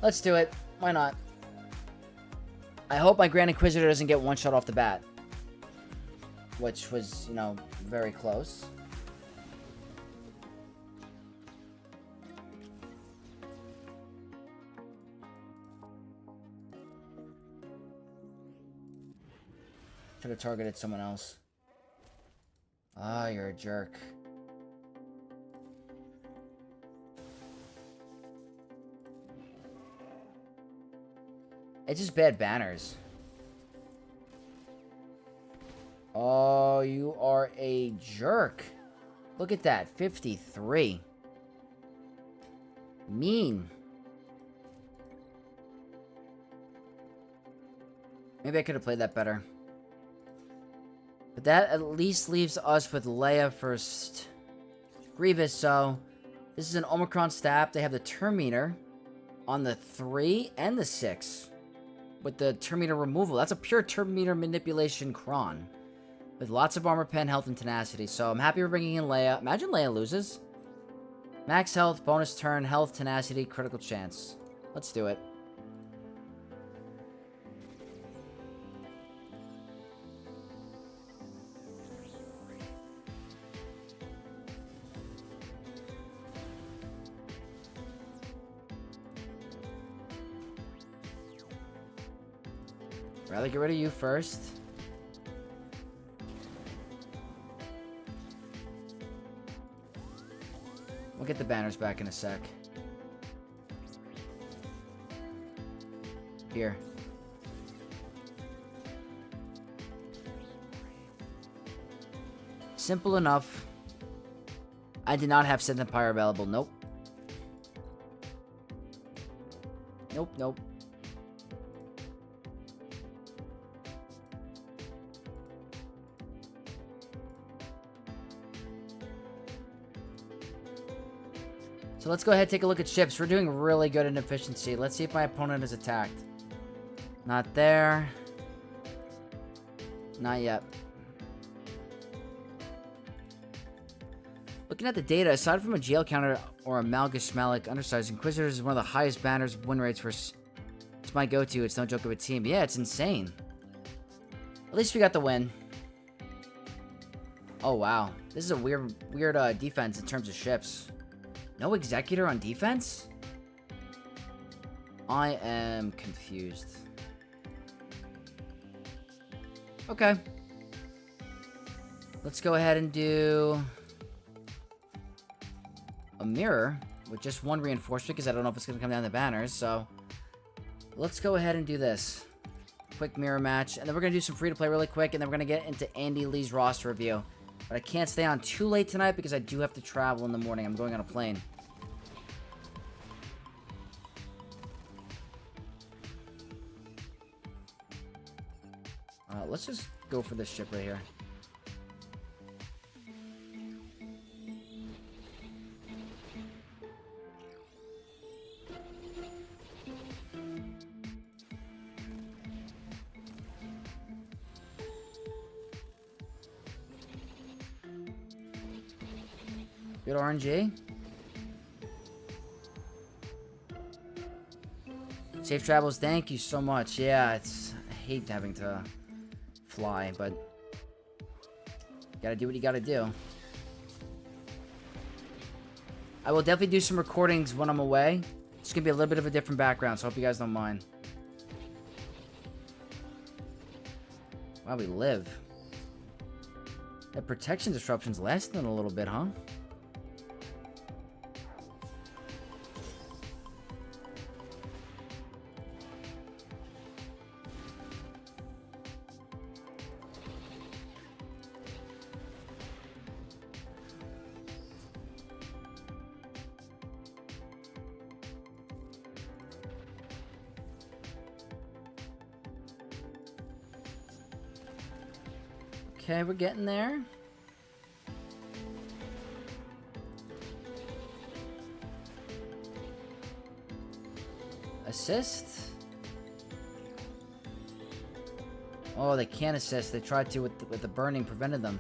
Let's do it. Why not? I hope my Grand Inquisitor doesn't get one shot off the bat. Which was, you know, very close. Should have targeted someone else. Ah, you're a jerk. It's just bad banners. Oh, you are a jerk. Look at that. 53. Mean. Maybe I could have played that better. But that at least leaves us with Leia first. Grievous, so this is an Omicron stab. They have the Terminator on the 3 and the 6. With the Terminator removal. That's a pure Terminator manipulation Kron. With lots of armor pen, health, and tenacity. So I'm happy we're bringing in Leia. Imagine Leia loses. Max health, bonus turn, health, tenacity, critical chance. Let's do it. Rather get rid of you first. We'll get the banners back in a sec. Here. Simple enough. I did not have Sith Empire available. Nope. Nope, nope. So let's go ahead and take a look at ships. We're doing really good in efficiency. Let's see if my opponent is attacked. Not there. Not yet. Looking at the data, aside from a jail counter or a Malgus Malik undersized, Inquisitors is one of the highest banners win rates for... It's my go-to. It's no joke of a team. Yeah, it's insane. At least we got the win. Oh, wow. This is a weird defense in terms of ships. No Executor on defense? I am confused. Okay. Let's go ahead and do a mirror with just one reinforcement because I don't know if it's going to come down the banners. So let's go ahead and do this. Quick mirror match. And then we're going to do some free-to-play really quick. And then we're going to get into Andy Lee's roster review. But I can't stay on too late tonight because I do have to travel in the morning. I'm going on a plane. Let's just go for this ship right here. Good RNG. Safe travels, thank you so much. Yeah, I hate having to fly, but gotta do what you gotta do. I will definitely do some recordings when I'm away. It's gonna be a little bit of a different background, so I hope you guys don't mind. Wow, we live. That protection disruption's lasting a little bit, huh? Okay, we're getting there. Assist? Oh, they can't assist. They tried to with the burning, prevented them.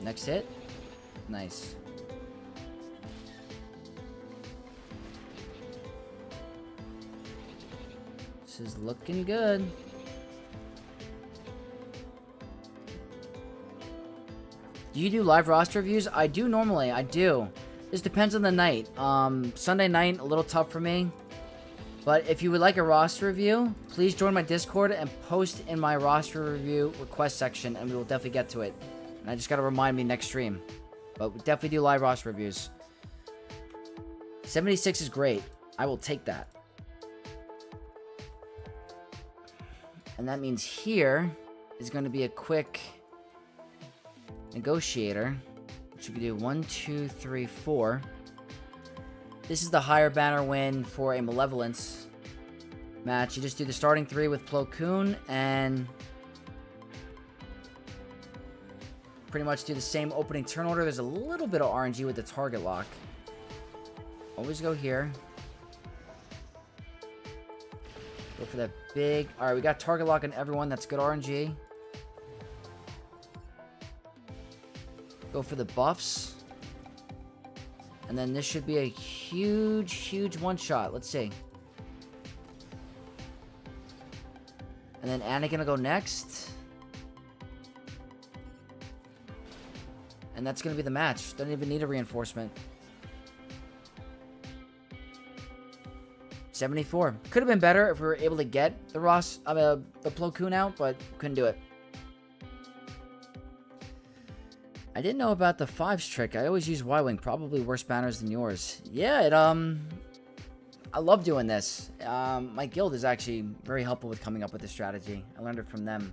Next hit. Nice. This is looking good. Do you do live roster reviews? I do normally. I do. This depends on the night. Sunday night, a little tough for me. But if you would like a roster review, please join my Discord and post in my roster review request section, and we will definitely get to it. And I just got to remind me next stream. But we definitely do live roster reviews. 76 is great. I will take that. And that means here is going to be a quick negotiator, which you can do 1, 2, 3, 4. This is the higher banner win for a Malevolence match. You just do the starting 3 with Plo Koon and pretty much do the same opening turn order. There's a little bit of RNG with the target lock. Always go here. Go for that big... Alright, we got target lock on everyone. That's good RNG. Go for the buffs. And then this should be a huge, huge one-shot. Let's see. And then Anakin will go next. And that's going to be the match. Don't even need a reinforcement. 74. Could have been better if we were able to get the Plo Koon out, but couldn't do it. I didn't know about the 5s trick. I always use Y-Wing. Probably worse banners than yours. Yeah, I love doing this. My guild is actually very helpful with coming up with this strategy. I learned it from them.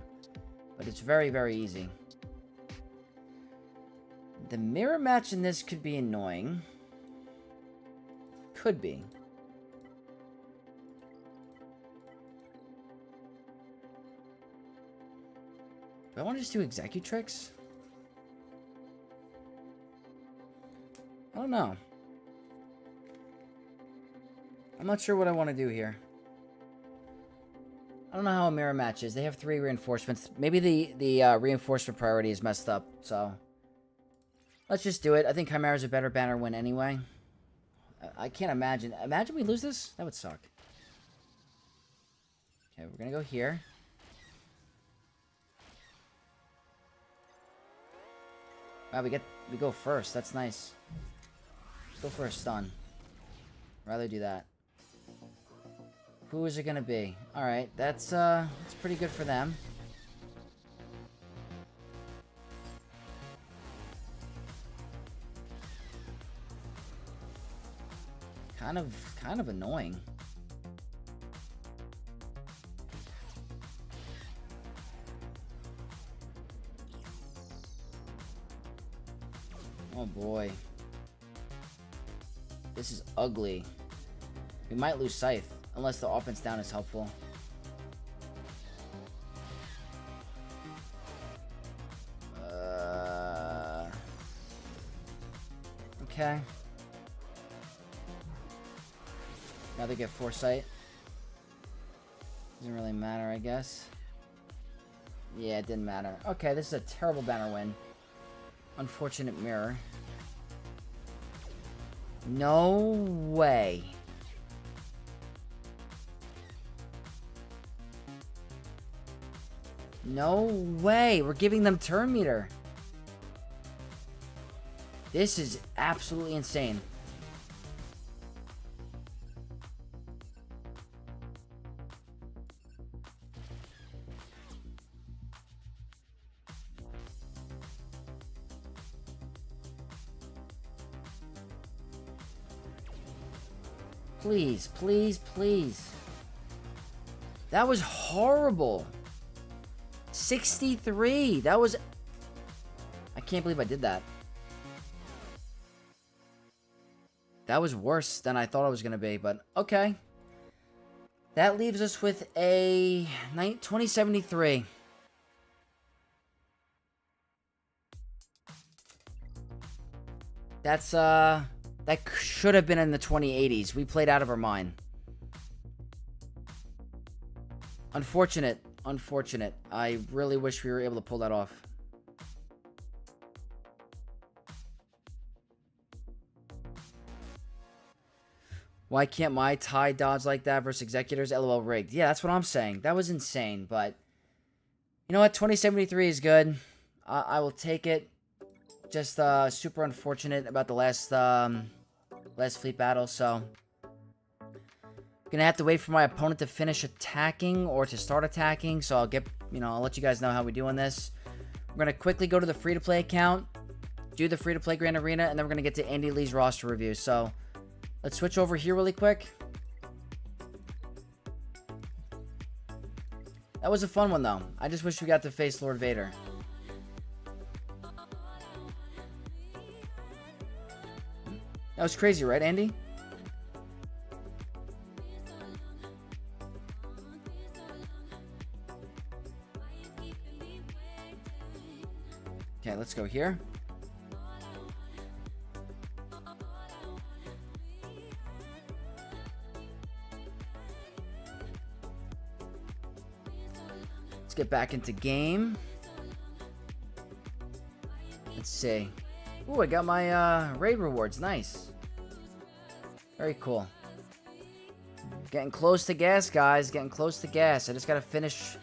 But it's very, very easy. The mirror match in this could be annoying. Could be. Do I want to just do Executrix? I don't know. I'm not sure what I want to do here. I don't know how a mirror match is. They have 3 reinforcements. Maybe the reinforcement priority is messed up, so... Let's just do it. I think Chimera's a better banner win anyway. I can't imagine. Imagine we lose this? That would suck. Okay, we're gonna go here. Wow, we go first. That's nice. Let's go for a stun. Rather do that. Who is it gonna be? Alright, that's pretty good for them. Kind of annoying. Oh boy. This is ugly. We might lose Scythe, unless the offense down is helpful. Okay. Now they get Foresight. Doesn't really matter, I guess. Yeah, it didn't matter. Okay, this is a terrible banner win. Unfortunate mirror. No way. No way. We're giving them turn meter. This is absolutely insane. Please, please, please. That was horrible. 63. That was... I can't believe I did that. That was worse than I thought it was going to be, but okay. That leaves us with a 2073. That's, that should have been in the 2080s. We played out of our mind. Unfortunate. Unfortunate. I really wish we were able to pull that off. Why can't my tie dodge like that versus Executors? LOL rigged. Yeah, that's what I'm saying. That was insane, but... You know what? 2073 is good. I will take it. Just super unfortunate about the last fleet battle, so... Gonna have to wait for my opponent to finish attacking or to start attacking, so I'll get, I'll let you guys know how we do on this. We're gonna quickly go to the free-to-play account, do the free-to-play Grand Arena, and then we're gonna get to Andy Lee's roster review, so... Let's switch over here really quick. That was a fun one, though. I just wish we got to face Lord Vader. That was crazy, right, Andy? Okay, let's go here. Let's get back into game. Let's see. Ooh, I got my raid rewards. Nice. Very cool. Getting close to gas, guys. Getting close to gas. I just gotta finish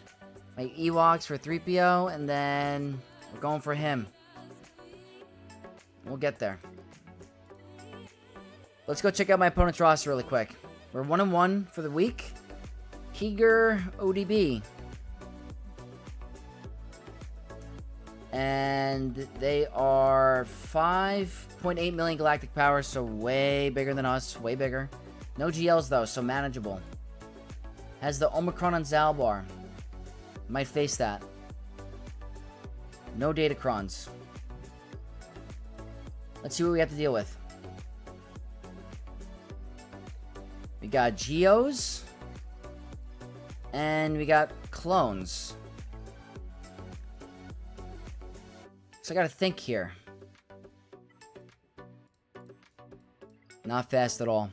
my Ewoks for 3PO, and then we're going for him. We'll get there. Let's go check out my opponent's roster really quick. We're 1-1 for the week. Heger ODB. And they are 5.8 million galactic power, so way bigger than us. Way bigger. No GLs, though, so manageable. Has the Omicron on Zalbar. Might face that. No Datacrons. Let's see what we have to deal with. We got Geos. And we got clones. So I gotta think here. Not fast at all.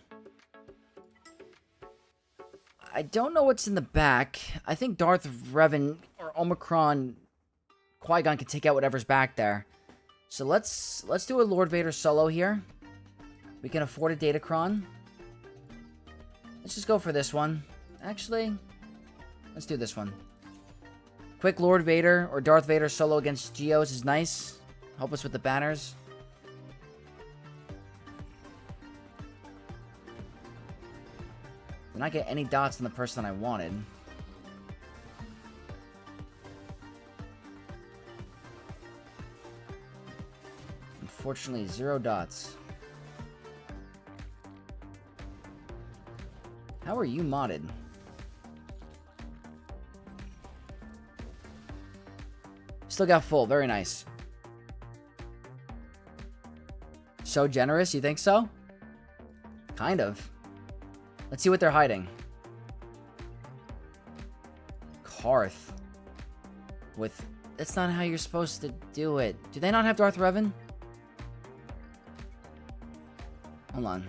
I don't know what's in the back. I think Darth Revan or Omicron Qui-Gon can take out whatever's back there. So let's do a Lord Vader solo here. We can afford a Datacron. Let's just go for this one. Actually, let's do this one. Quick Lord Vader or Darth Vader solo against Geos is nice. Help us with the banners. Did not get any dots on the person I wanted. Unfortunately, 0 dots. How are you modded? Still got full. Very nice. So generous, you think so? Kind of. Let's see what they're hiding. Karth. With... That's not how you're supposed to do it. Do they not have Darth Revan? Hold on.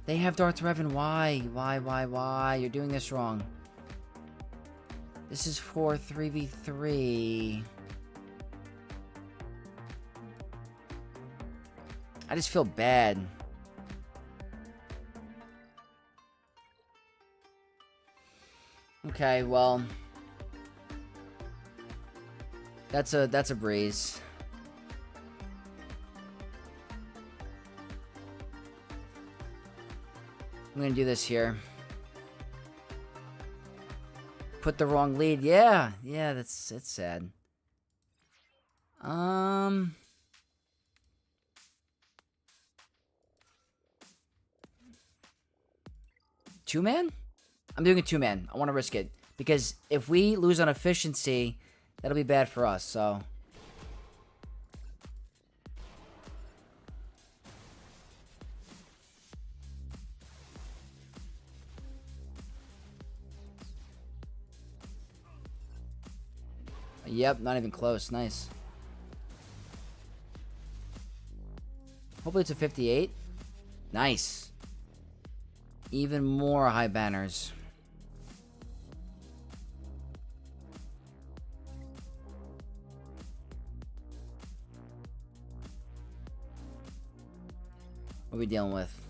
They have Darth Revan. Why? Why? You're doing this wrong. This is for 3v3. I just feel bad. Okay, well, that's a breeze. I'm gonna do this here. Put the wrong lead. Yeah, it's sad. Two-man? I'm doing a two-man. I want to risk it. Because if we lose on efficiency, that'll be bad for us, so... Yep, not even close. Nice. Hopefully it's a 58. Nice. Even more high banners. What are we dealing with?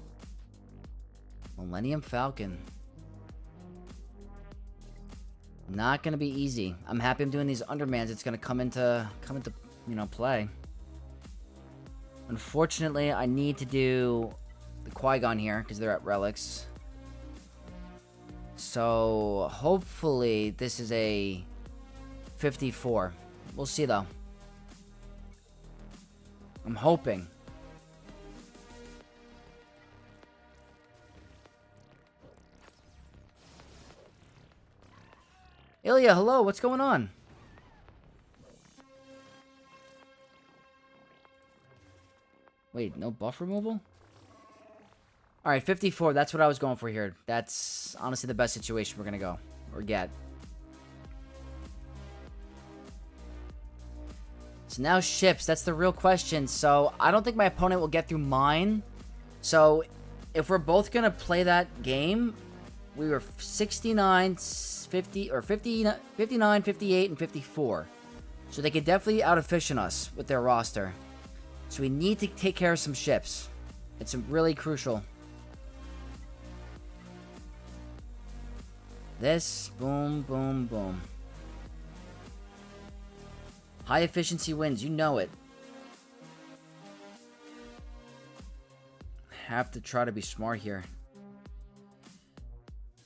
Millennium Falcon. Not gonna be easy. I'm happy I'm doing these undermans. It's gonna come into play. Unfortunately, I need to do the Qui-Gon here because they're at relics. So hopefully this is a 54. We'll see though. I'm hoping. Ilya, hello, what's going on? Wait, no buff removal? Alright, 54, that's what I was going for here. That's honestly the best situation we're gonna go. Or get. So now ships, that's the real question. So, I don't think my opponent will get through mine. So, if we're both gonna play that game, we were 69, 50, or 50, 59, 58, and 54. So they could definitely out-efficient us with their roster. So we need to take care of some ships. It's really crucial. This, boom, boom, boom. High efficiency wins, you know it. Have to try to be smart here.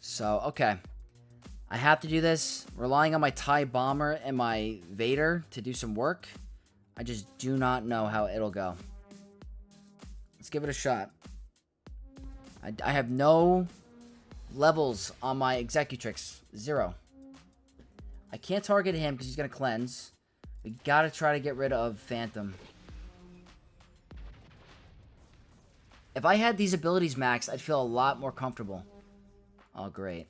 So, okay. I have to do this, relying on my TIE Bomber and my Vader to do some work. I just do not know how it'll go. Let's give it a shot. I have no levels on my Executrix. 0. I can't target him because he's going to cleanse. We got to try to get rid of Phantom. If I had these abilities maxed, I'd feel a lot more comfortable. Oh, great.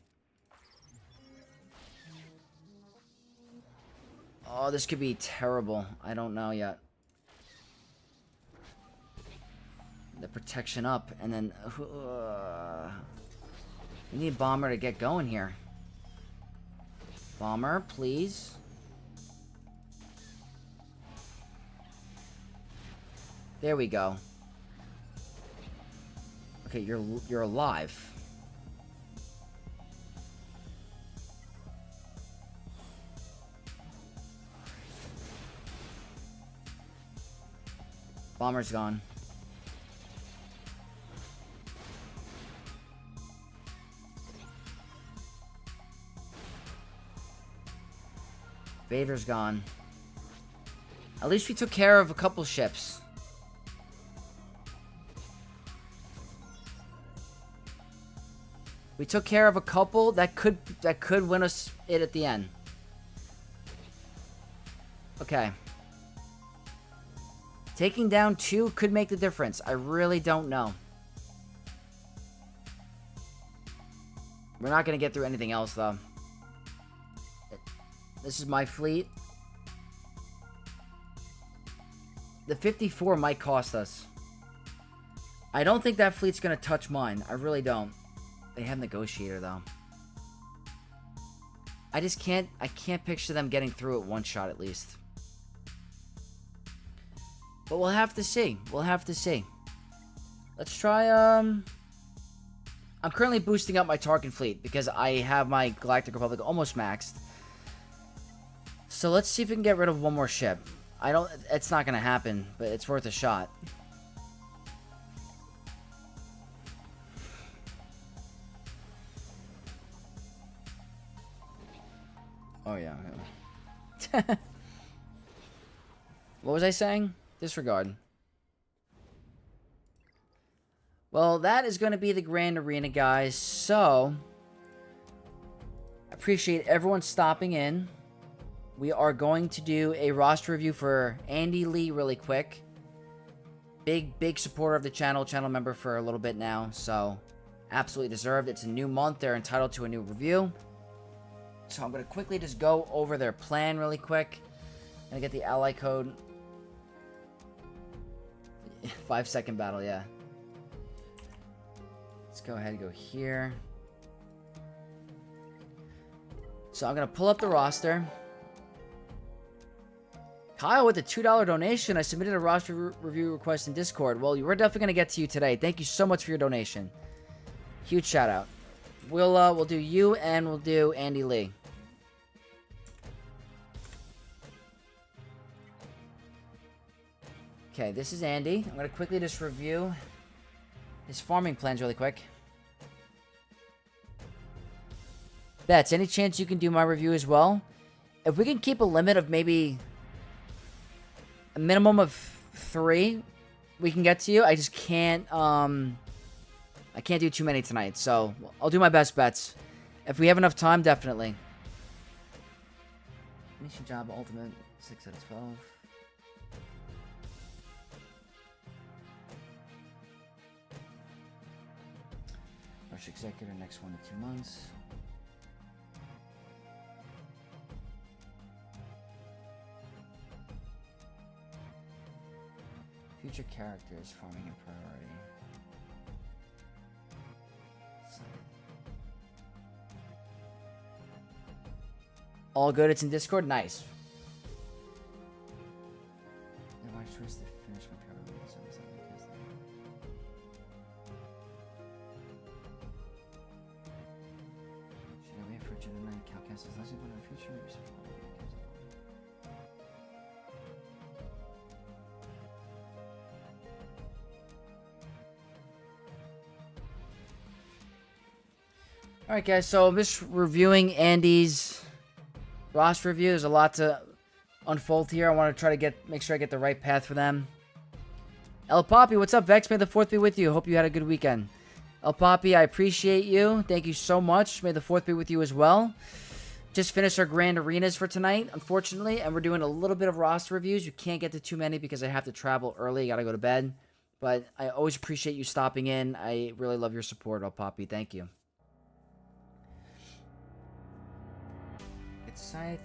Oh, this could be terrible. I don't know yet. The protection up, and then... we need Bomber to get going here. Bomber, please. There we go. Okay, you're alive. Bomber's gone. Vader's gone. At least we took care of a couple ships. We took care of a couple that could win us it at the end. Okay. Taking down 2 could make the difference. I really don't know. We're not going to get through anything else, though. This is my fleet. The 54 might cost us. I don't think that fleet's going to touch mine. I really don't. They have Negotiator, though. I can't picture them getting through it one shot, at least. But we'll have to see. We'll have to see. Let's try, I'm currently boosting up my Tarkin fleet because I have my Galactic Republic almost maxed. So let's see if we can get rid of one more ship. It's not going to happen, but it's worth a shot. Oh, yeah. What was I saying? Disregard. Well, that is going to be the Grand Arena, guys. So, I appreciate everyone stopping in. We are going to do a roster review for Andy Lee really quick. Big supporter of the channel member for a little bit now. So, absolutely deserved. It's a new month. They're entitled to a new review. So, I'm going to quickly just go over their plan really quick. I'm going to get the ally code. 5-second battle, yeah. Let's go ahead and go here. So I'm going to pull up the roster. Kyle with a $2 donation. I submitted a roster review request in Discord. Well, we're definitely going to get to you today. Thank you so much for your donation. Huge shout out. We'll do you and we'll do Andy Lee. Okay, this is Andy. I'm going to quickly just review his farming plans really quick. Bets, any chance you can do my review as well? If we can keep a limit of maybe a minimum of 3, we can get to you. I just can't, I can't do too many tonight, so I'll do my best bets. If we have enough time, definitely. Mission Jabba Ultimate, 6 out of 12. Rush Executor next 1 to 2 months. Future characters farming in priority. All good, it's in Discord? Nice. Yeah, why choice to finish my priority? Should I wait for Gemini Calcast's legend in the future? Maybe some Alright, guys, so I'm just reviewing Andy's roster review. There's a lot to unfold here. I want to try to make sure I get the right path for them. El Poppy, what's up, Vex? May the 4th be with you. Hope you had a good weekend. El Poppy, I appreciate you. Thank you so much. May the 4th be with you as well. Just finished our grand arenas for tonight, unfortunately, and we're doing a little bit of roster reviews. You can't get to too many because I have to travel early. Gotta go to bed. But I always appreciate you stopping in. I really love your support, El Poppy. Thank you. Get Scythe.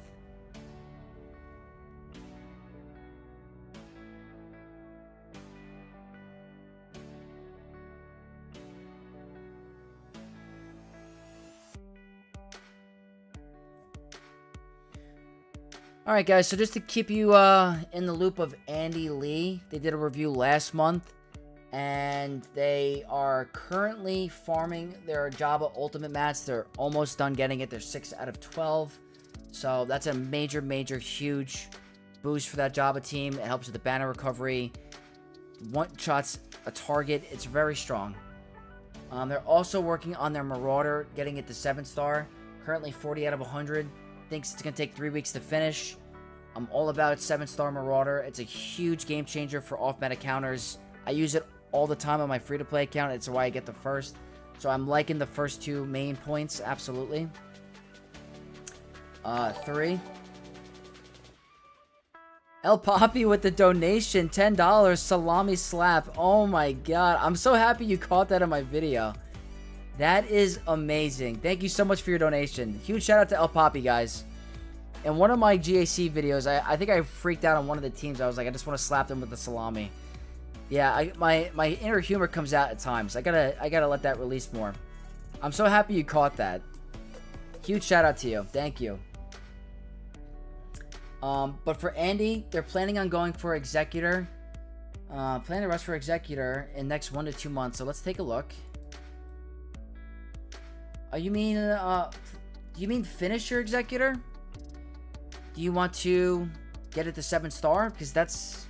Alright, guys, so just to keep you in the loop of Andy Lee, they did a review last month, and they are currently farming their Jabba Ultimate match. They're almost done getting it. They're 6 out of 12, so that's a major, huge boost for that Jabba team. It helps with the banner recovery. One-shots a target. It's very strong. They're also working on their Marauder, getting it to 7-star, currently 40 out of 100. Thinks it's going to take 3 weeks to finish. I'm all about 7-star Marauder. It's a huge game changer for off-meta counters. I use it all the time on my free-to-play account. It's why I get the first. So I'm liking the first 2 main points, absolutely. 3. El Poppy with the donation, $10, salami slap. Oh my god, I'm so happy you caught that in my video. That is amazing. Thank you so much for your donation. Huge shout out to El Poppy, guys. In one of my GAC videos, I think I freaked out on one of the teams. I was like, I just want to slap them with the salami. Yeah, my inner humor comes out at times. I gotta let that release more. I'm so happy you caught that. Huge shout out to you. Thank you. But for Andy, they're planning on going for Executor. Planning to rush for Executor in next 1 to 2 months. So let's take a look. You mean finish your Executor? Do you want to get it to 7-star? Because that's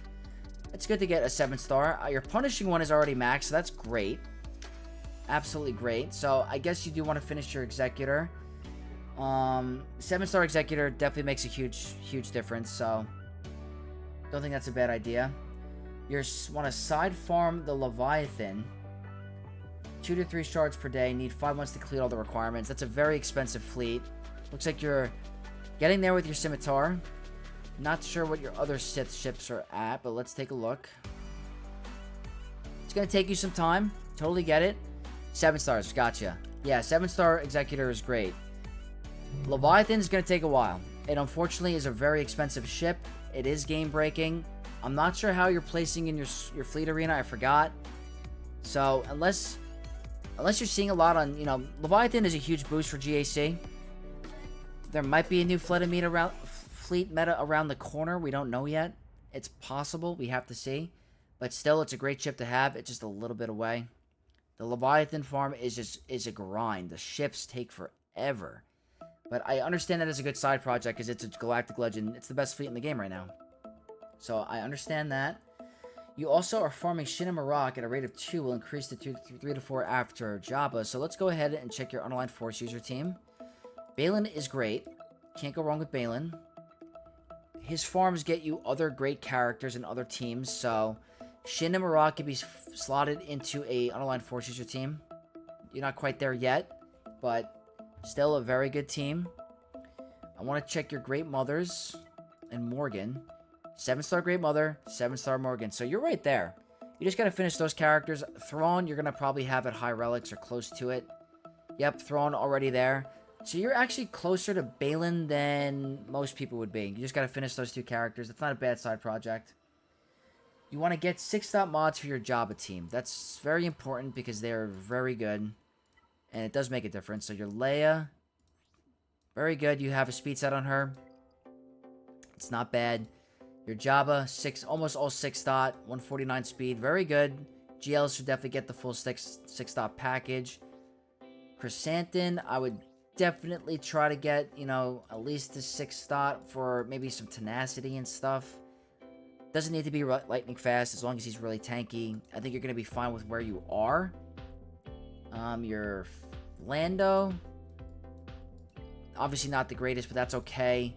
good to get a 7-star. Your punishing one is already maxed, so that's great. Absolutely great. So I guess you do want to finish your Executor. 7-star Executor definitely makes a huge difference. So don't think that's a bad idea. You want to side farm the Leviathan. 2 to 3 shards per day. Need 5 months to complete all the requirements. That's a very expensive fleet. Looks like you're getting there with your Scimitar. Not sure what your other Sith ships are at, but let's take a look. It's going to take you some time. Totally get it. 7 stars. Gotcha. Yeah, 7-star Executor is great. Leviathan is going to take a while. It unfortunately is a very expensive ship. It is game breaking. I'm not sure how you're placing in your fleet arena. I forgot. So unless you're seeing a lot on, Leviathan is a huge boost for GAC. There might be a new fleet meta around the corner. We don't know yet. It's possible. We have to see. But still, it's a great ship to have. It's just a little bit away. The Leviathan farm is a grind. The ships take forever. But I understand that it's a good side project because it's a Galactic Legend. It's the best fleet in the game right now. So I understand that. You also are farming Shin and Marok at a rate of 2 will increase to 3 to 4 after Jabba. So let's go ahead and check your unaligned force user team. Balin is great. Can't go wrong with Balin. His farms get you other great characters and other teams. So Shin and Marok can be slotted into a unaligned force user team. You're not quite there yet, but still a very good team. I want to check your Great Mothers and Morgan. 7-star Great Mother, 7-star Morgan. So you're right there. You just got to finish those characters. Thrawn, you're going to probably have at high relics or close to it. Yep, Thrawn already there. So you're actually closer to Balin than most people would be. You just got to finish those 2 characters. It's not a bad side project. You want to get 6-star mods for your Jabba team. That's very important because they're very good. And it does make a difference. So your Leia, very good. You have a speed set on her. It's not bad. Your Jabba, almost all 6-star, 149 speed, very good. GLs should definitely get the full 6-star package. Chrysanthemum, I would definitely try to get, at least a 6-star for maybe some tenacity and stuff. Doesn't need to be lightning fast as long as he's really tanky. I think you're going to be fine with where you are. Your Lando, Obviously not the greatest, but that's okay.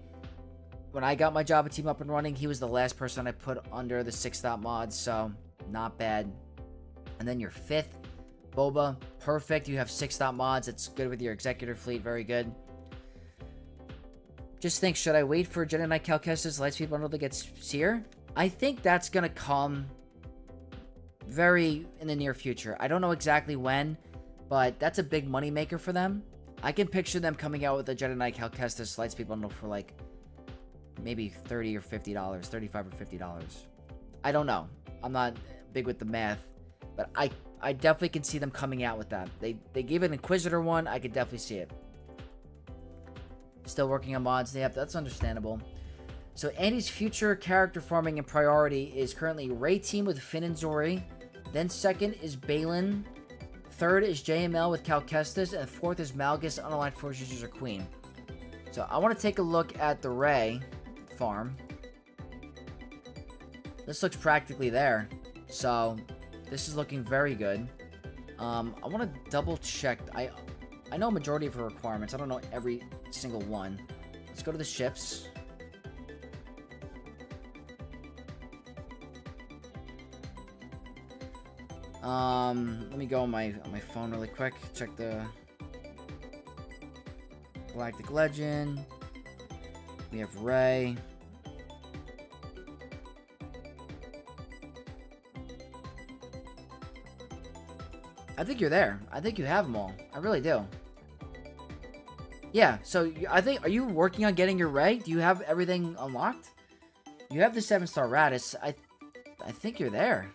When I got my Jabba team up and running, he was the last person I put under the 6-dot mods, so not bad. And then your 5th, Boba, perfect. You have 6-dot mods. It's good with your executor fleet. Very good. Just think, should I wait for Jedi Knight Cal Kestis Lightspeed bundle to get Seer? I think that's going to come very in the near future. I don't know exactly when, but that's a big money maker for them. I can picture them coming out with a Jedi Knight Cal Kestis Lightspeed bundle for like maybe $30 or $50, $35 or $50. I don't know. I'm not big with the math, but I definitely can see them coming out with that. They gave an Inquisitor one. I could definitely see it. Still working on mods. Yep, that's understandable. So Andy's future character farming and priority is currently Rey team with Finn and Zori. Then second is Balin. Third is JML with Cal Kestis. And fourth is Malgus, Unaligned Force User Queen. So I want to take a look at the Rey farm. This looks practically there. So this is looking very good. I want to double check. I know a majority of her requirements. I don't know every single one. Let's go to the ships. Let me go on my phone really quick. Check the Galactic Legend. We have Rey. I think you're there. I think you have them all. I really do. Yeah, so I think, are you working on getting your Rey? Do you have everything unlocked? You have the 7-star Radis. I think you're there.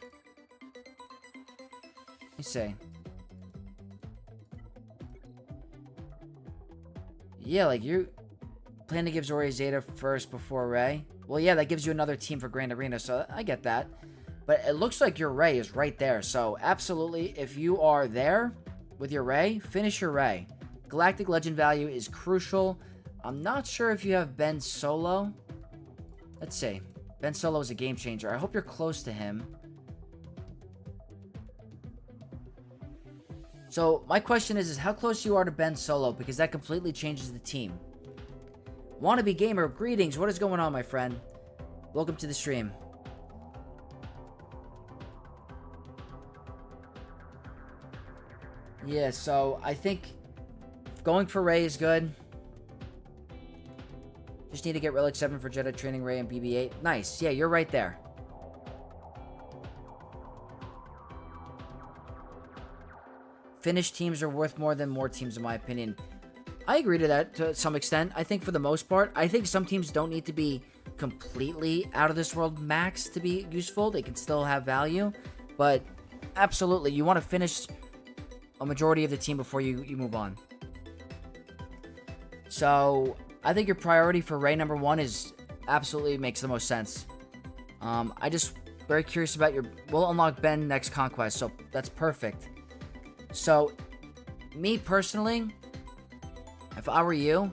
Let me see. Yeah, like you plan to give Zori Zeta first before Rey. Well, yeah, that gives you another team for Grand Arena, so I get that. But it looks like your Rey is right there. So absolutely, if you are there with your Rey, finish your Rey. Galactic Legend value is crucial. I'm not sure if you have Ben Solo. Let's see. Ben Solo is a game changer. I hope you're close to him. So my question is how close you are to Ben Solo, because that completely changes the team. Wannabe Gamer, greetings. What is going on, my friend? Welcome to the stream. Yeah, so I think going for Rey is good. Just need to get Relic 7 for Jedi Training Rey and BB-8. Nice. Yeah, you're right there. Finished teams are worth more than more teams, in my opinion. I agree to that to some extent. I think for the most part, I think some teams don't need to be completely out of this world max to be useful. They can still have value. But absolutely, you want to finish a majority of the team before you move on. So I think your priority for Rey number 1 is absolutely makes the most sense. I just very curious about your... We'll unlock Ben next Conquest, so that's perfect. So, me personally, if I were you,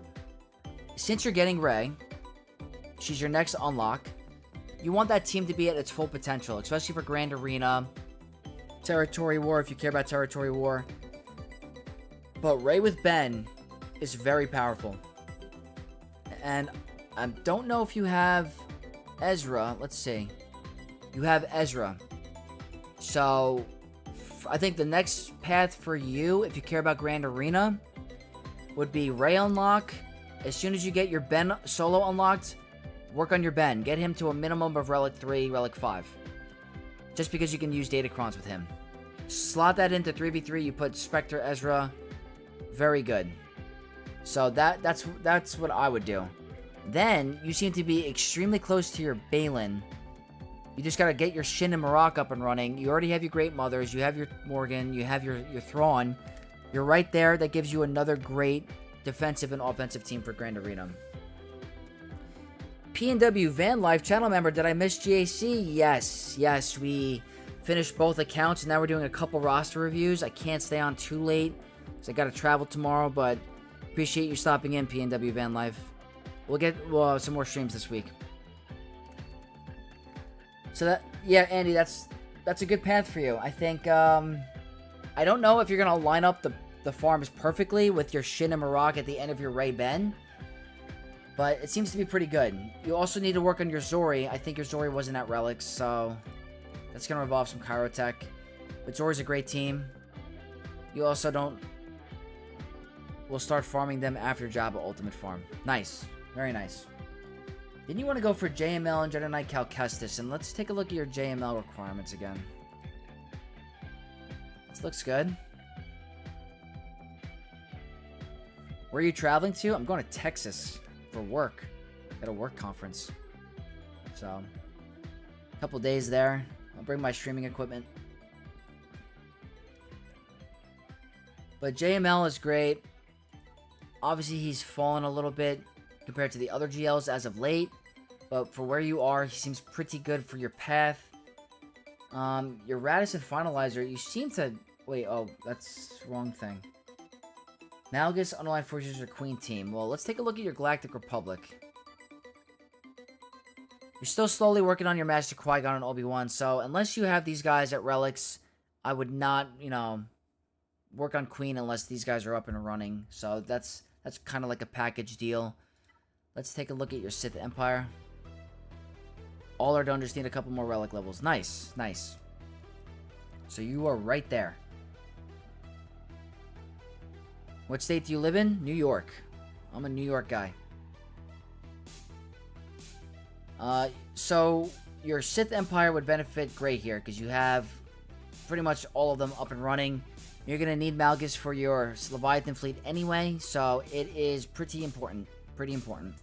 since you're getting Rey, she's your next unlock, you want that team to be at its full potential, especially for Grand Arena, Territory War, if you care about Territory War. But Rey with Ben is very powerful. And I don't know if you have Ezra. Let's see. You have Ezra. So I think the next path for you, if you care about Grand Arena, would be Rey unlock. As soon as you get your Ben Solo unlocked, work on your Ben. Get him to a minimum of Relic 3, Relic 5. Just because you can use Datacrons with him. Slot that into 3v3. You put Spectre, Ezra. Very good. So that's what I would do. Then, you seem to be extremely close to your Balin. You just gotta get your Shin and Marok up and running. You already have your Great Mothers. You have your Morgan. You have your Thrawn. You're right there. That gives you another great defensive and offensive team for Grand Arena. P&W Van Life channel member. Did I miss GAC? Yes. We finished both accounts, and now we're doing a couple roster reviews. I can't stay on too late because I gotta travel tomorrow, but appreciate you stopping in, P&W Van Life. We'll get some more streams this week. So that, yeah, Andy, that's a good path for you. I think, I don't know if you're going to line up the the farms perfectly with your Shin and Marok at the end of your Ray Ben. But it seems to be pretty good. You also need to work on your Zori. I think your Zori wasn't at Relics, so that's going to involve some Chirotech. But Zori's a great team. You also don't... We'll start farming them after Jabba Ultimate Farm. Nice. Very nice. Then you want to go for JML and Jedi Knight Cal Kestis. And let's take a look at your JML requirements again. This looks good. Where are you traveling to? I'm going to Texas for work. At a work conference. So, a couple days there. I'll bring my streaming equipment. But JML is great. Obviously, he's fallen a little bit compared to the other GLs as of late. But for where you are, he seems pretty good for your path. Your Radisson Finalizer, you seem to... Wait, oh, that's the wrong thing. Malgus, Unaligned Forces, or Queen Team. Well, let's take a look at your Galactic Republic. You're still slowly working on your Master Qui-Gon and Obi-Wan, so unless you have these guys at Relics, I would not, you know, work on Queen unless these guys are up and running. So that's kind of like a package deal. Let's take a look at your Sith Empire. All are done, just need a couple more relic levels. Nice, nice. So you are right there. What state do you live in? New York. I'm a New York guy. So your Sith Empire would benefit great here because you have pretty much all of them up and running. You're going to need Malgus for your Leviathan fleet anyway, so it is pretty important. Pretty important.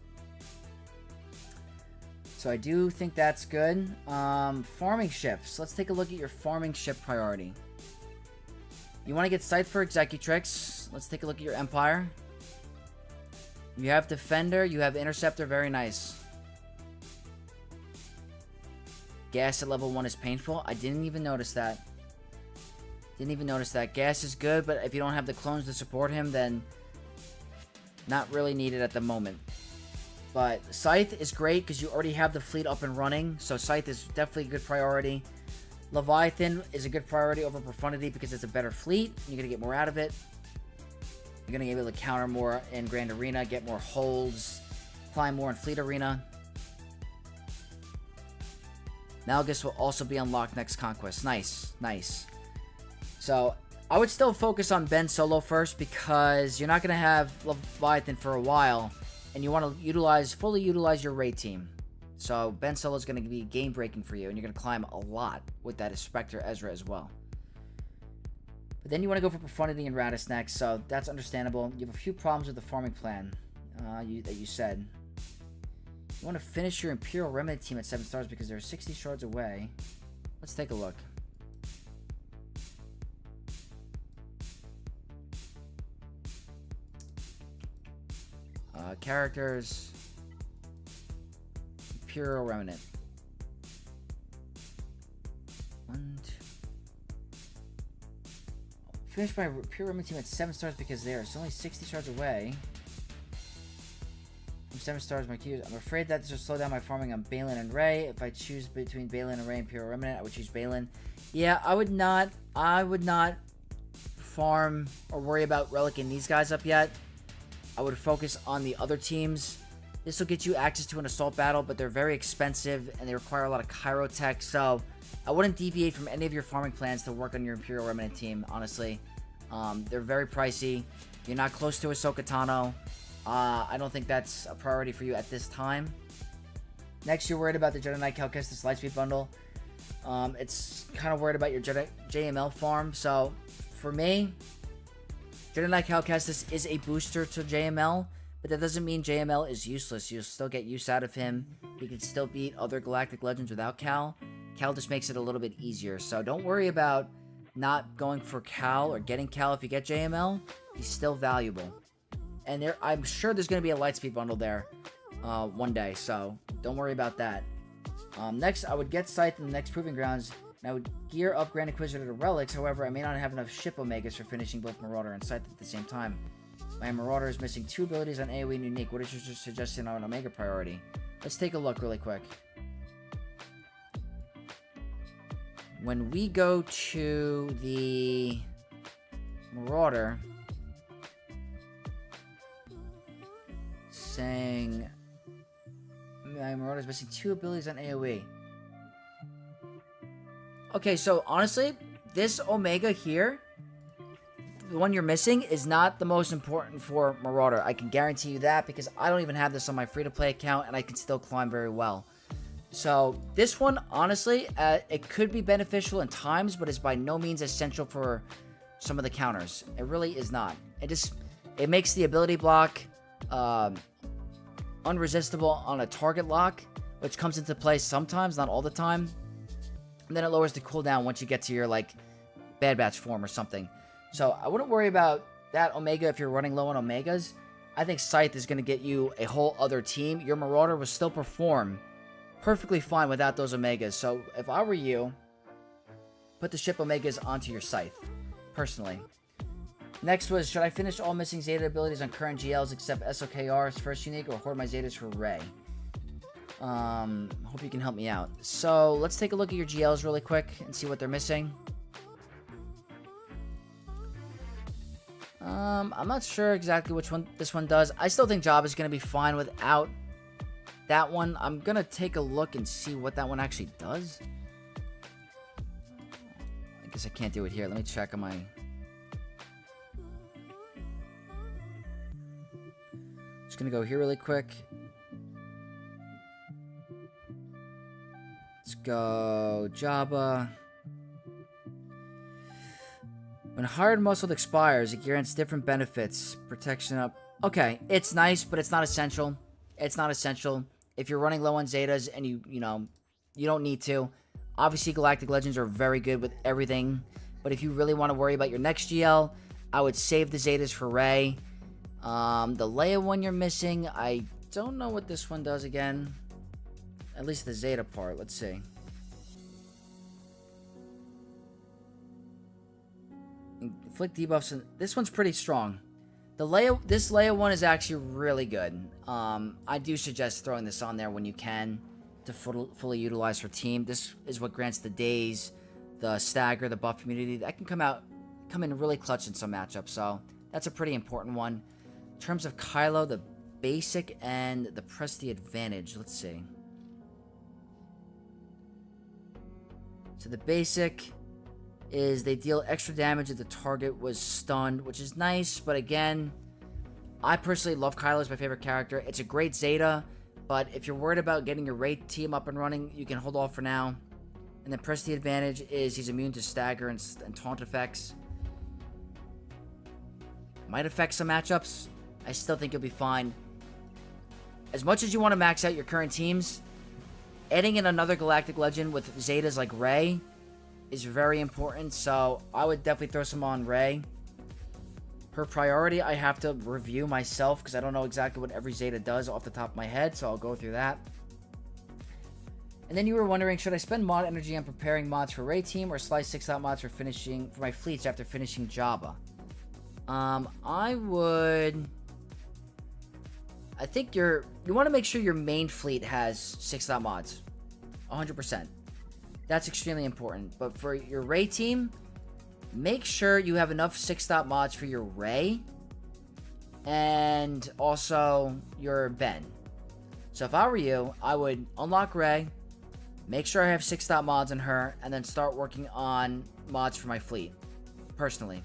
So I do think that's good. Farming ships. Let's take a look at your farming ship priority. You want to get Scythe for Executrix. Let's take a look at your Empire. You have Defender. You have Interceptor. Very nice. Gas at level 1 is painful. I didn't even notice that. Didn't even notice that. Gas is good, but if you don't have the clones to support him, then not really needed at the moment. But Scythe is great because you already have the fleet up and running, so Scythe is definitely a good priority. Leviathan is a good priority over Profundity because it's a better fleet. You're going to get more out of it. You're going to be able to counter more in Grand Arena, get more holds, climb more in Fleet Arena. Malgus will also be unlocked next Conquest. Nice, nice. So, I would still focus on Ben Solo first because you're not going to have Leviathan for a while, and you want to fully utilize your raid team. So, Ben Solo is going to be game-breaking for you, and you're going to climb a lot with that Spectre Ezra as well. But then you want to go for Profundity and Radis next, so that's understandable. You have a few problems with the farming plan that you said. You want to finish your Imperial Remnant team at 7 stars because they're 60 shards away. Let's take a look. Characters. Imperial Remnant. 1, 2. Finish my Imperial Remnant team at 7 stars because they are only 60 shards away. From 7 stars, my queues. I'm afraid that this will slow down my farming on Balin and Rey. If I choose between Balin and Rey and Imperial Remnant, I would choose Balin. Yeah, I would not farm or worry about relicking these guys up yet. I would focus on the other teams. This will get you access to an assault battle, but they're very expensive and they require a lot of Chirotech, so I wouldn't deviate from any of your farming plans to work on your Imperial Remnant team, honestly. They're very pricey. You're not close to Ahsoka Tano. I don't think that's a priority for you at this time. Next, you're worried about the Jedi Knight Cal Kestis Lightspeed bundle. It's kind of worried about your JML farm, so for me, Jedi Knight Cal Kestis is a booster to JML, but that doesn't mean JML is useless. You'll still get use out of him. He can still beat other Galactic Legends without Cal. Cal just makes it a little bit easier, so don't worry about not going for Cal or getting Cal if you get JML. He's still valuable. And I'm sure there's going to be a Lightspeed bundle there one day, so don't worry about that. Next, I would get Scythe in the next Proving Grounds, and I would gear up Grand Inquisitor to Relics. However, I may not have enough ship Omegas for finishing both Marauder and Scythe at the same time. My Marauder is missing 2 abilities on AoE and Unique. What is your suggestion on Omega priority? Let's take a look really quick. When we go to the Marauder, saying my Marauder's missing 2 abilities on AoE. Okay, so honestly, this Omega here, the one you're missing, is not the most important for Marauder. I can guarantee you that because I don't even have this on my free-to-play account and I can still climb very well. So this one, honestly, it could be beneficial in times, but is by no means essential for some of the counters. It really is not. It makes the ability block unresistible on a target lock, which comes into play sometimes, not all the time. And then it lowers the cooldown once you get to your, like, Bad Batch form or something. So I wouldn't worry about that Omega if you're running low on Omegas. I think Scythe is going to get you a whole other team. Your Marauder will still perform perfectly fine without those Omegas. So if I were you, put the ship Omegas onto your Scythe, personally. Next was, should I finish all missing Zeta abilities on current GLs except SOKR's first unique or hoard my Zetas for Rey? Hope you can help me out. So let's take a look at your GLs really quick and see what they're missing. I'm not sure exactly which one this one does. I still think Jabba is going to be fine without that one. I'm going to take a look and see what that one actually does. I guess I can't do it here. Let me check on my... Just going to go here really quick. Let's go Jabba. When hard muscled expires, it grants different benefits. Protection up. Okay, it's nice, but it's not essential. It's not essential. If you're running low on Zetas and you don't need to. Obviously, Galactic Legends are very good with everything. But if you really want to worry about your next GL, I would save the Zetas for Rey. The Leia one you're missing, I don't know what this one does again. At least the Zeta part. Let's see. Inflict debuffs. And this one's pretty strong. This Leia one is actually really good. I do suggest throwing this on there when you can to fully utilize her team. This is what grants the daze, the stagger, the buff immunity. That can come in really clutch in some matchups. So that's a pretty important one. In terms of Kylo, the basic and the press the advantage. Let's see. So the basic is they deal extra damage if the target was stunned, which is nice, but again, I personally love Kylo as my favorite character. It's a great Zeta, but if you're worried about getting your Rey team up and running, you can hold off for now. And then press the advantage is he's immune to stagger and taunt effects. Might affect some matchups. I still think you'll be fine. As much as you want to max out your current teams, adding in another Galactic Legend with Zetas like Rey is very important, so I would definitely throw some on Rey. Her priority, I have to review myself because I don't know exactly what every Zeta does off the top of my head, so I'll go through that. And then you were wondering, should I spend mod energy on preparing mods for Rey team or slice 6-out mods for my fleets after finishing Jabba? I think you want to make sure your main fleet has 6-out mods. 100%. That's extremely important. But for your Rey team, make sure you have enough 6-out mods for your Rey and also your Ben. So if I were you, I would unlock Rey, make sure I have 6-out mods on her, and then start working on mods for my fleet, personally.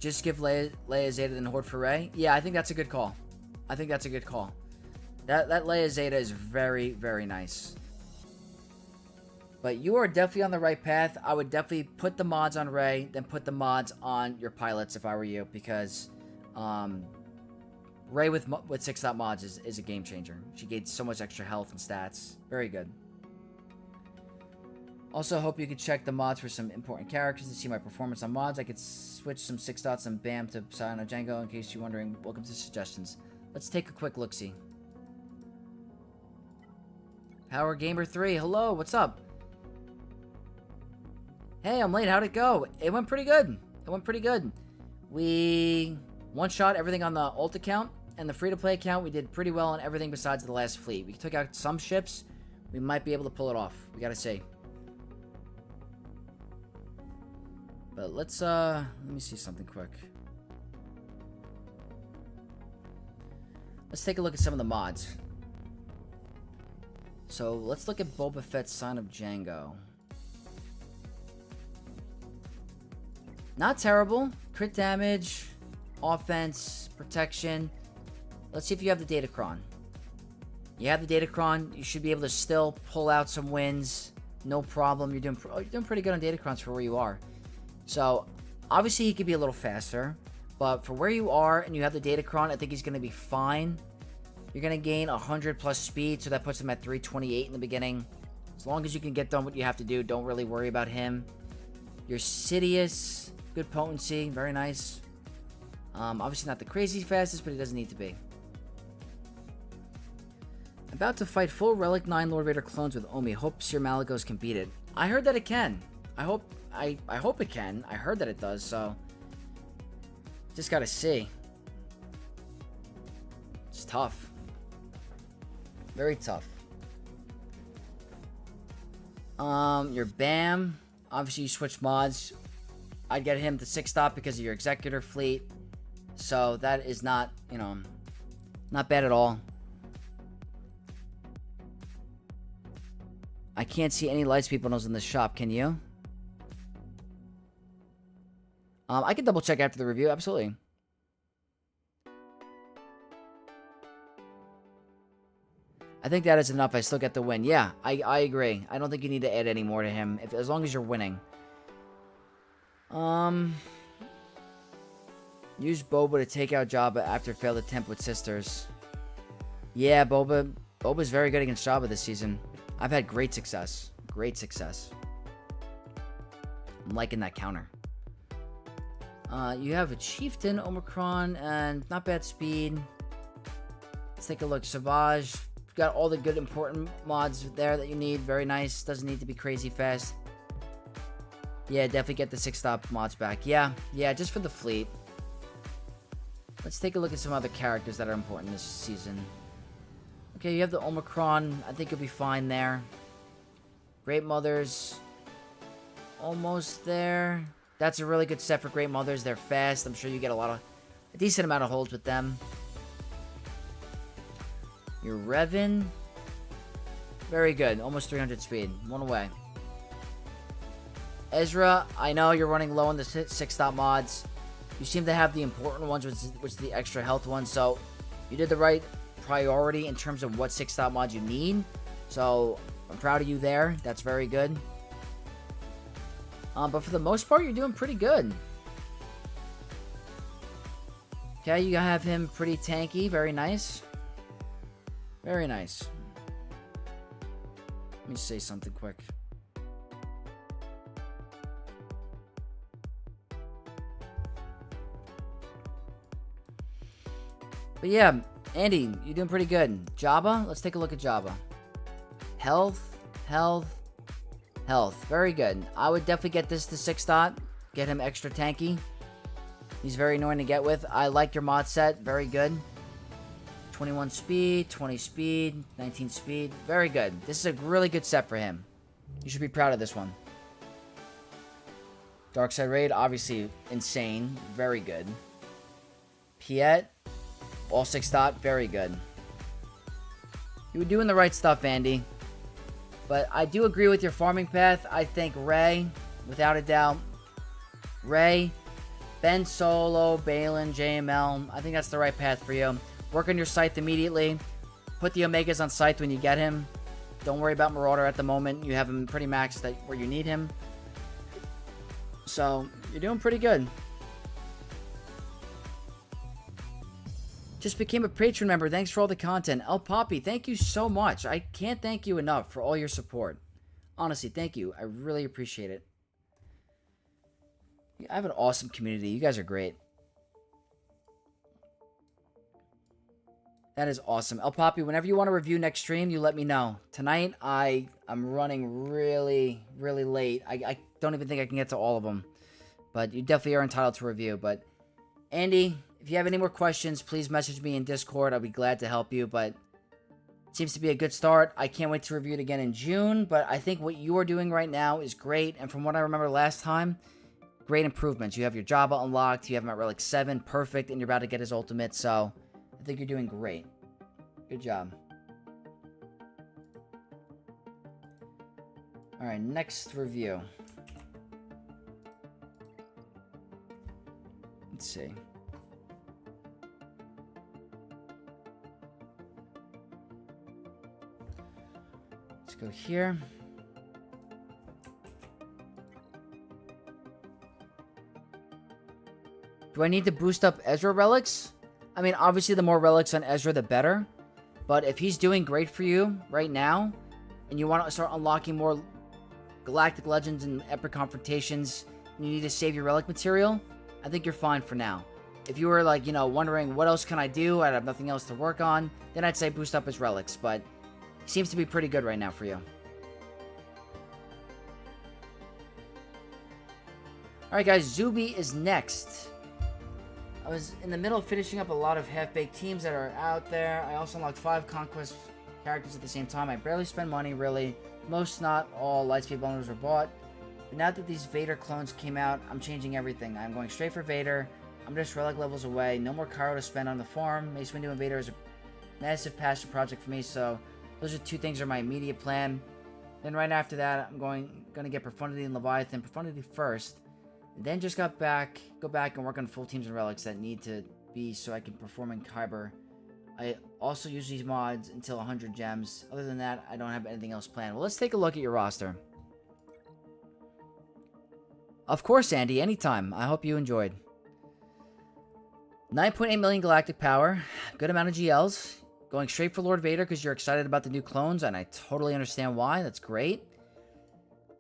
Just give Leia Zeta then Horde for Rey? Yeah, I think that's a good call. That Leia Zeta is very, very nice. But you are definitely on the right path. I would definitely put the mods on Rey, then put the mods on your pilots if I were you, because Rey with 6-out mods is a game changer. She gains so much extra health and stats. Very good. Also, hope you could check the mods for some important characters to see my performance on mods. I could switch some 6-outs and BAM to Psiano Django in case you're wondering. Welcome to suggestions. Let's take a quick look-see. Power Gamer 3, hello, what's up? Hey, I'm late, how'd it go? It went pretty good. We one-shot everything on the alt account, and the free-to-play account, we did pretty well on everything besides the last fleet. We took out some ships. We might be able to pull it off. We gotta see. But let's, let me see something quick. Let's take a look at some of the mods. So, let's look at Boba Fett's Sign of Django. Not terrible. Crit damage, offense, protection. Let's see if you have the Datacron. You have the Datacron. You should be able to still pull out some wins. No problem. You're doing pretty good on Datacrons for where you are. So, obviously he could be a little faster. But for where you are and you have the Datacron, I think he's going to be fine. You're going to gain 100 plus speed, so that puts him at 328 in the beginning. As long as you can get done what you have to do, don't really worry about him. You're Sidious. Good potency. Very nice. Obviously not the crazy fastest, but he doesn't need to be. About to fight full Relic 9 Lord Vader clones with Omi. Hope Sir Malagos can beat it. I heard that it can. I hope it can. I heard that it does, so... Just gotta see. It's tough. Very tough. Your BAM. Obviously you switch mods. I'd get him to 6-stop because of your Executor fleet. So that is not, not bad at all. I can't see any Lightspeed bundles in the shop, can you? I can double check after the review, absolutely. I think that is enough. I still get the win. Yeah, I agree. I don't think you need to add any more to him, as long as you're winning. Use Boba to take out Jabba after failed attempt with sisters. Yeah, Boba's very good against Jabba this season. I've had great success. Great success. I'm liking that counter. You have a Chieftain, Omicron, and not bad speed. Let's take a look. Savage. Got all the good important mods there that you need. Very nice. Doesn't need to be crazy fast. Yeah, definitely get the 6-stop mods back. Yeah, just for the fleet. Let's take a look at some other characters that are important this season. Okay, you have the Omicron. I think you'll be fine there. Great Mothers. Almost there. That's a really good set for Great Mothers. They're fast. I'm sure you get a decent amount of holds with them. Your Revan. Very good. Almost 300 speed. One away. Ezra, I know you're running low on the 6-stop mods. You seem to have the important ones, which is the extra health ones. So, you did the right priority in terms of what 6-stop mods you need. So, I'm proud of you there. That's very good. But for the most part, you're doing pretty good. Okay, you have him pretty tanky. Very nice. Very nice. Let me say something quick. But yeah, Andy, you're doing pretty good. Jabba, let's take a look at Jabba. Health. Very good. I would definitely get this to 6-stop. Get him extra tanky. He's very annoying to get with. I like your mod set. Very good. 21 speed, 20 speed, 19 speed. Very good. This is a really good set for him. You should be proud of this one. Darkside Raid, obviously insane. Very good. Piet. All 6-stop, very good. You were doing the right stuff, Andy. But I do agree with your farming path. I think Rey, without a doubt. Rey, Ben Solo, Balin, JML. I think that's the right path for you. Work on your Scythe immediately. Put the Omegas on Scythe when you get him. Don't worry about Marauder at the moment. You have him pretty maxed where you need him. So, you're doing pretty good. Just became a Patreon member. Thanks for all the content. El Poppy, thank you so much. I can't thank you enough for all your support. Honestly, thank you. I really appreciate it. I have an awesome community. You guys are great. That is awesome. El Poppy, whenever you want to review next stream, you let me know. Tonight, I'm running really, really late. I don't even think I can get to all of them. But you definitely are entitled to review. But, Andy, if you have any more questions, please message me in Discord. I'll be glad to help you, but it seems to be a good start. I can't wait to review it again in June, but I think what you are doing right now is great, and from what I remember last time, great improvements. You have your Jabba unlocked, you have him at Relic 7, perfect, and you're about to get his ultimate, so I think you're doing great. Good job. Alright, next review. Let's see. Let's go here. Do I need to boost up Ezra relics? I mean, obviously the more relics on Ezra, the better. But if he's doing great for you right now, and you want to start unlocking more Galactic Legends and Epic Confrontations, and you need to save your relic material, I think you're fine for now. If you were, like, you know, wondering what else can I do, I have nothing else to work on, then I'd say boost up his relics, but he seems to be pretty good right now for you. Alright guys, Zuby is next. I was in the middle of finishing up a lot of half-baked teams that are out there. I also unlocked 5 Conquest characters at the same time. I barely spend money, really. Most, not all, Lightspeed bundles were bought. But now that these Vader clones came out, I'm changing everything. I'm going straight for Vader. I'm just relic levels away. No more Cairo to spend on the farm. Mace Windu and Vader is a massive passion project for me, so those are 2 things that are my immediate plan. Then right after that, I'm going to get Profundity and Leviathan. Profundity first. Then just go back and work on full teams and relics that need to be so I can perform in Kyber. I also use these mods until 100 gems. Other than that, I don't have anything else planned. Well, let's take a look at your roster. Of course, Andy, anytime. I hope you enjoyed. 9.8 million galactic power. Good amount of GLs. Going straight for Lord Vader because you're excited about the new clones, and I totally understand why. That's great.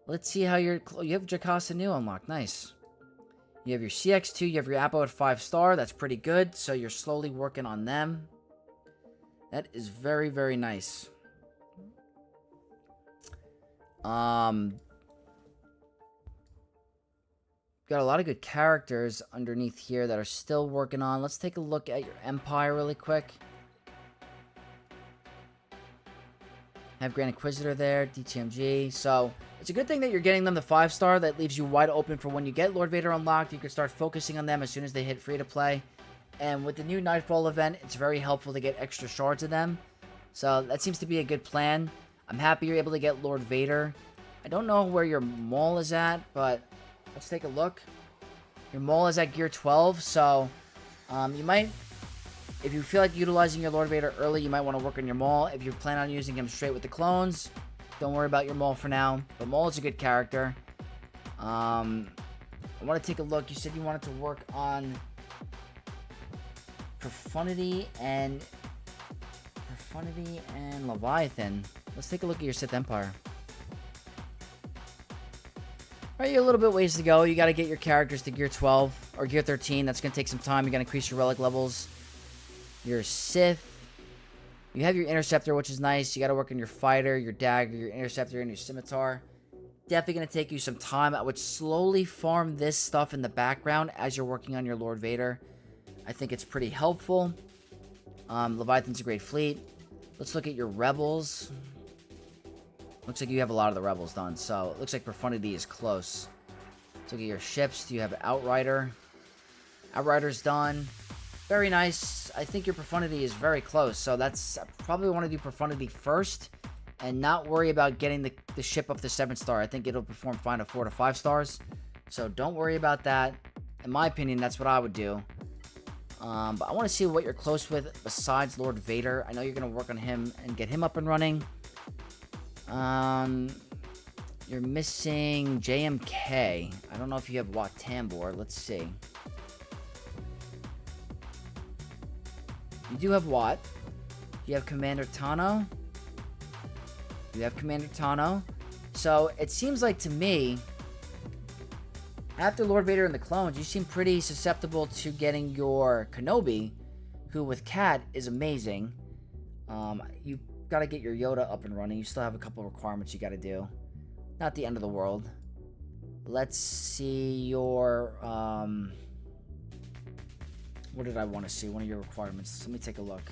Let's see how you have Jocasta Nu unlocked. Nice. You have your CX2, you have your Apo at 5-star. That's pretty good. So you're slowly working on them. That is very, very nice. Got a lot of good characters underneath here that are still working on. Let's take a look at your Empire really quick. Have Grand Inquisitor there, DTMG. So it's a good thing that you're getting them the 5-star. That leaves you wide open for when you get Lord Vader unlocked. You can start focusing on them as soon as they hit free-to-play. And with the new Nightfall event, it's very helpful to get extra shards of them. So that seems to be a good plan. I'm happy you're able to get Lord Vader. I don't know where your Maul is at, but let's take a look. Your Maul is at gear 12, so you might... If you feel like utilizing your Lord Vader early, you might want to work on your Maul. If you plan on using him straight with the clones, don't worry about your Maul for now. But Maul is a good character. I want to take a look. You said you wanted to work on Profundity and Leviathan. Let's take a look at your Sith Empire. Alright, you have a little bit ways to go. You got to get your characters to gear 12 or gear 13. That's going to take some time. You're going to increase your relic levels. Your Sith. You have your Interceptor, which is nice. You got to work on your Fighter, your Dagger, your Interceptor, and your Scimitar. Definitely going to take you some time. I would slowly farm this stuff in the background as you're working on your Lord Vader. I think it's pretty helpful. Leviathan's a great fleet. Let's look at your Rebels. Looks like you have a lot of the Rebels done, so it looks like Profundity is close. Let's look at your ships. Do you have Outrider? Outrider's done. Very nice. I think your Profundity is very close, so that's... I probably want to do Profundity first and not worry about getting the ship up to 7-star. I think it'll perform fine at 4 to 5 stars, so don't worry about that. In my opinion, that's what I would do. But I want to see what you're close with besides Lord Vader. I know you're going to work on him and get him up and running. You're missing JMK. I don't know if you have Wat Tambor. Let's see. You do have Wat. You have Commander Tano. You have Commander Tano. So it seems like to me, after Lord Vader and the clones, you seem pretty susceptible to getting your Kenobi, who with Cat is amazing. You got to get your Yoda up and running. You still have a couple of requirements you got to do. Not the end of the world. Let's see your... What did I want to see? One of your requirements. Let me take a look.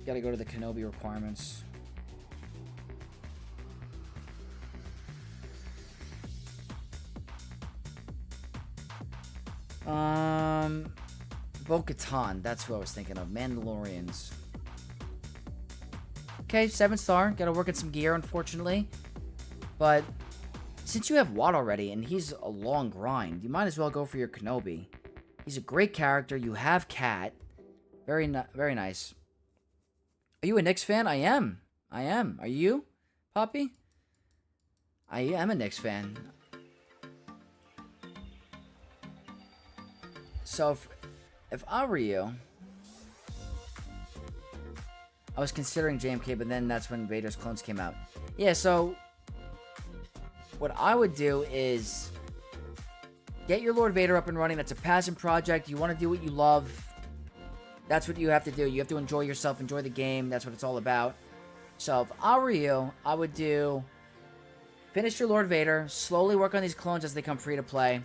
Got to go to the Kenobi requirements. Bo-Katan. That's what I was thinking of. Mandalorians. Okay, 7-star. Gotta work at some gear, unfortunately. But since you have Watt already, and he's a long grind, you might as well go for your Kenobi. He's a great character. You have Cat. Very nice. Are you a Knicks fan? I am. Are you, Poppy? I am a Knicks fan. So, if I were you, I was considering JMK, but then that's when Vader's clones came out. Yeah, so what I would do is get your Lord Vader up and running. That's a passion project. You want to do what you love. That's what you have to do. You have to enjoy yourself, enjoy the game. That's what it's all about. So if I were you, I would finish your Lord Vader, slowly work on these clones as they come free to play,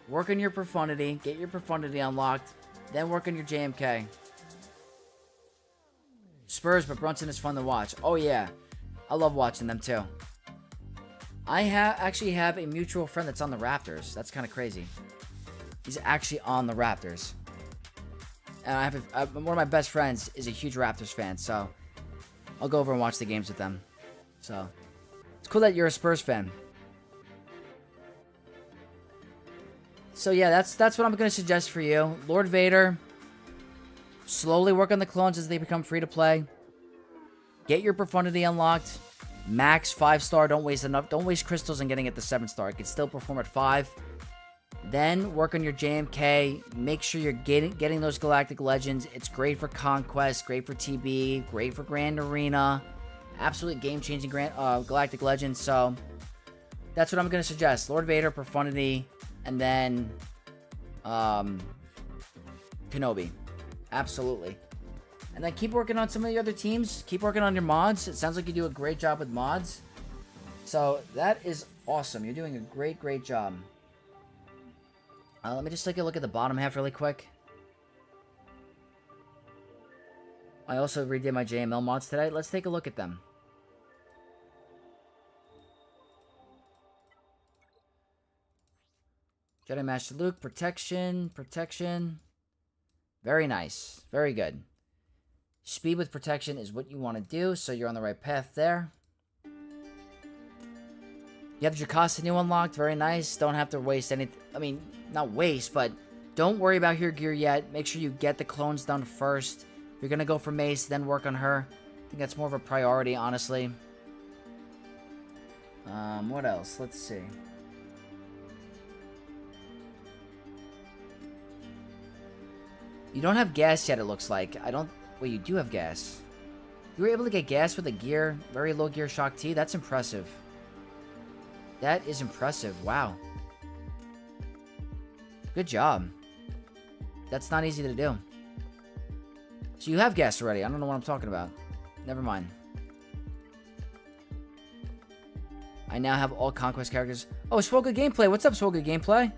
work on your profundity, get your profundity unlocked, then work on your JMK. Spurs, but Brunson is fun to watch. Oh yeah, I love watching them too. I actually have a mutual friend that's on the Raptors. That's kind of crazy. He's actually on the Raptors. And one of my best friends is a huge Raptors fan, so I'll go over and watch the games with them. So it's cool that you're a Spurs fan. So yeah, that's what I'm going to suggest for you. Lord Vader, slowly work on the clones as they become free to play. Get your profundity unlocked. Max 5-star. Don't waste crystals on getting it to 7-star. It can still perform at 5. Then work on your JMK. Make sure you're getting those Galactic Legends. It's great for Conquest, great for TB, great for Grand Arena. Absolutely game-changing Galactic Legends. So that's what I'm going to suggest. Lord Vader, Profundity, and then Kenobi. Absolutely. And then keep working on some of the other teams. Keep working on your mods. It sounds like you do a great job with mods. So that is awesome. You're doing a great job. Let me just take a look at the bottom half really quick. I also redid my JML mods today. Let's take a look at them. Jedi Master Luke, protection. Very nice. Very good. Speed with protection is what you want to do, so you're on the right path there. You have Jocasta Nu unlocked. Very nice. Don't have to waste any... I mean, not waste, but don't worry about your gear yet. Make sure you get the clones done first. If you're going to go for Mace, then work on her. I think that's more of a priority, honestly. What else? Let's see. You don't have gas yet, it looks like. Wait, you do have gas. You were able to get gas with a gear. Very low gear Shock T. That's impressive. That is impressive. Wow. Good job. That's not easy to do. So you have gas already. I don't know what I'm talking about. Never mind. I now have all Conquest characters. Oh, Swoga Gameplay. What's up, Swoga Gameplay?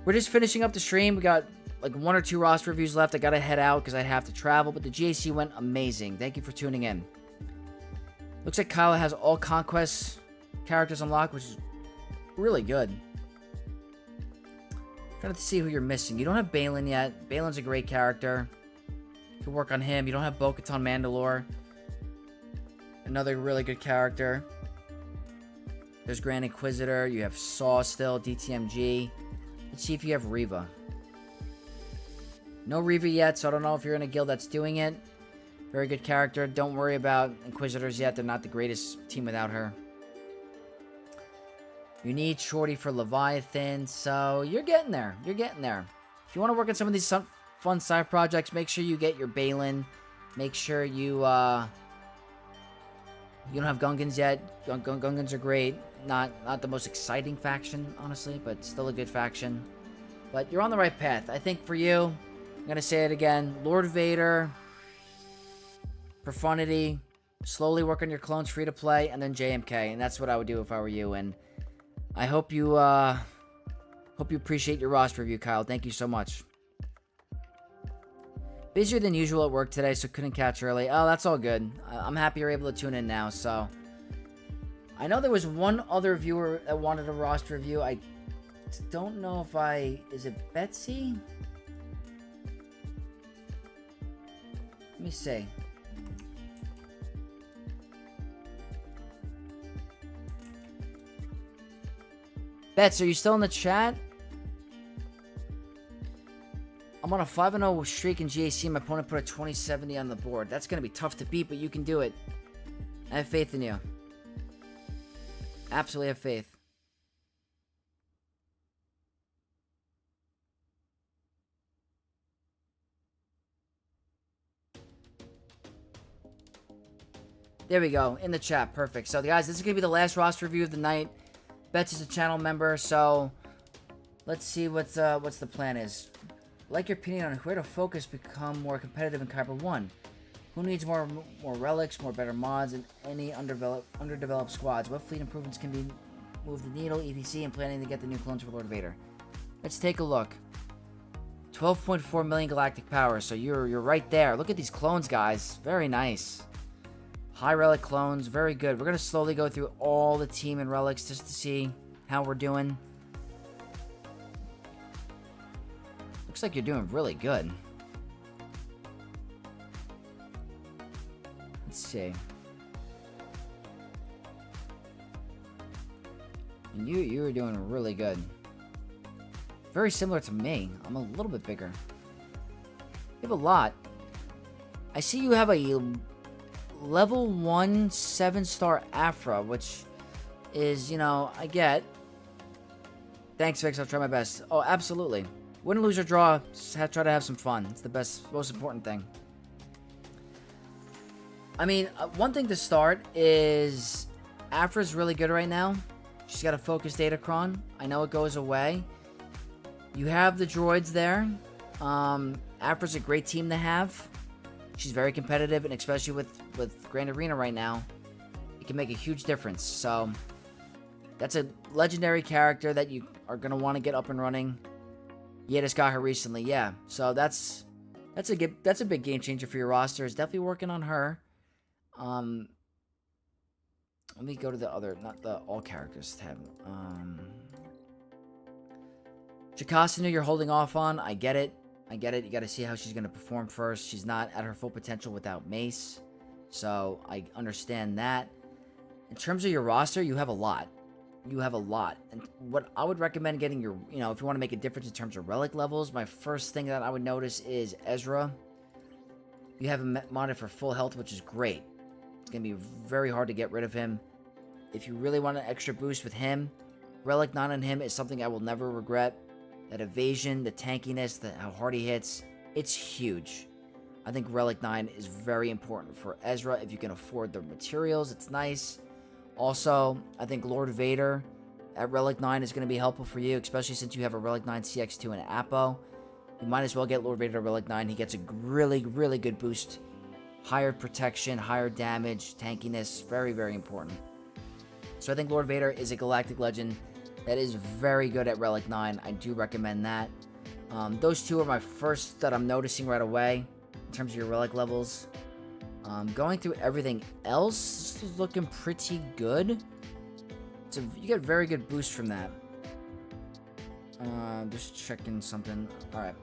We're just finishing up the stream. We got like 1 or 2 roster reviews left. I gotta head out because I have to travel, but the GAC went amazing. Thank you for tuning in. Looks like Kyle has all Conquest characters unlocked, which is really good. Trying to see who you're missing. You don't have Balin yet. Balin's a great character. You can work on him. You don't have Bo-Katan Mandalore. Another really good character. There's Grand Inquisitor. You have Saw still. DTMG. Let's see if you have Reva. No Reva yet, so I don't know if you're in a guild that's doing it. Very good character. Don't worry about Inquisitors yet. They're not the greatest team without her. You need Shorty for Leviathan, so you're getting there. You're getting there. If you want to work on some of these fun side projects, make sure you get your Balin. Make sure you don't have Gungans yet. Gungans are great. Not the most exciting faction, honestly, but still a good faction. But you're on the right path. I think for you, I'm going to say it again. Lord Vader, Profundity, slowly work on your clones free to play, and then JMK. And that's what I would do if I were you. And I hope you appreciate your roster review, Kyle. Thank you so much. Busier than usual at work today, so couldn't catch early. Oh, that's all good. I'm happy you're able to tune in now, so. I know there was one other viewer that wanted a roster review. I don't know if is it Betsy? Let me see. Bets, are you still in the chat? I'm on a 5-0 streak in GAC. My opponent put a 2070 on the board. That's going to be tough to beat, but you can do it. I have faith in you. Absolutely have faith. There we go. In the chat. Perfect. So, guys, this is going to be the last roster review of the night. Bets is a channel member, so let's see what's the plan is. Like your opinion on where to focus become more competitive in Kyber 1. Who needs more relics, more better mods, and any underdeveloped squads? What fleet improvements can be move the needle, etc., and planning to get the new clones for Lord Vader? Let's take a look. 12.4 million galactic power, so you're right there. Look at these clones, guys. Very nice. High relic clones, very good. We're going to slowly go through all the team and relics just to see how we're doing. Looks like you're doing really good. Let's see. And you were doing really good. Very similar to me. I'm a little bit bigger. You have a lot. I see you have a level 1 7-star Afra, which is, you know, I get. Thanks, Vix. I'll try my best. Oh, absolutely. Win, lose, or draw. Try to have some fun. It's the best, most important thing. I mean, one thing to start is Afra's really good right now. She's got a focused Datacron. I know it goes away. You have the droids there. Afra's a great team to have. She's very competitive, and especially with Grand Arena right now, it can make a huge difference. So that's a legendary character that you are going to want to get up and running. Yeah, just got her recently. Yeah, so that's a big game changer for your roster. Is definitely working on her. Let me go to the other, not the all characters tab. Jocasta Nu, you're holding off on. I get it. You got to see how she's going to perform first. She's not at her full potential without Mace, so I understand that. In terms of your roster, you have a lot. And what I would recommend getting your, you know, if you want to make a difference in terms of relic levels, my first thing that I would notice is Ezra. You have him modded for full health, which is great. It's going to be very hard to get rid of him. If you really want an extra boost with him, Relic 9 on him is something I will never regret. That evasion, the tankiness, how hard he hits, it's huge. I think Relic 9 is very important for Ezra. If you can afford the materials, it's nice. Also, I think Lord Vader at Relic 9 is going to be helpful for you, especially since you have a Relic 9 CX2 and an Apo. You might as well get Lord Vader at Relic 9. He gets a really, really good boost. Higher protection, higher damage, tankiness, very, very important. So I think Lord Vader is a galactic legend that is very good at Relic 9. I do recommend that. Those two are my first that I'm noticing right away in terms of your relic levels. Going through everything else, this is looking pretty good. You get very good boost from that. Just checking something. Alright.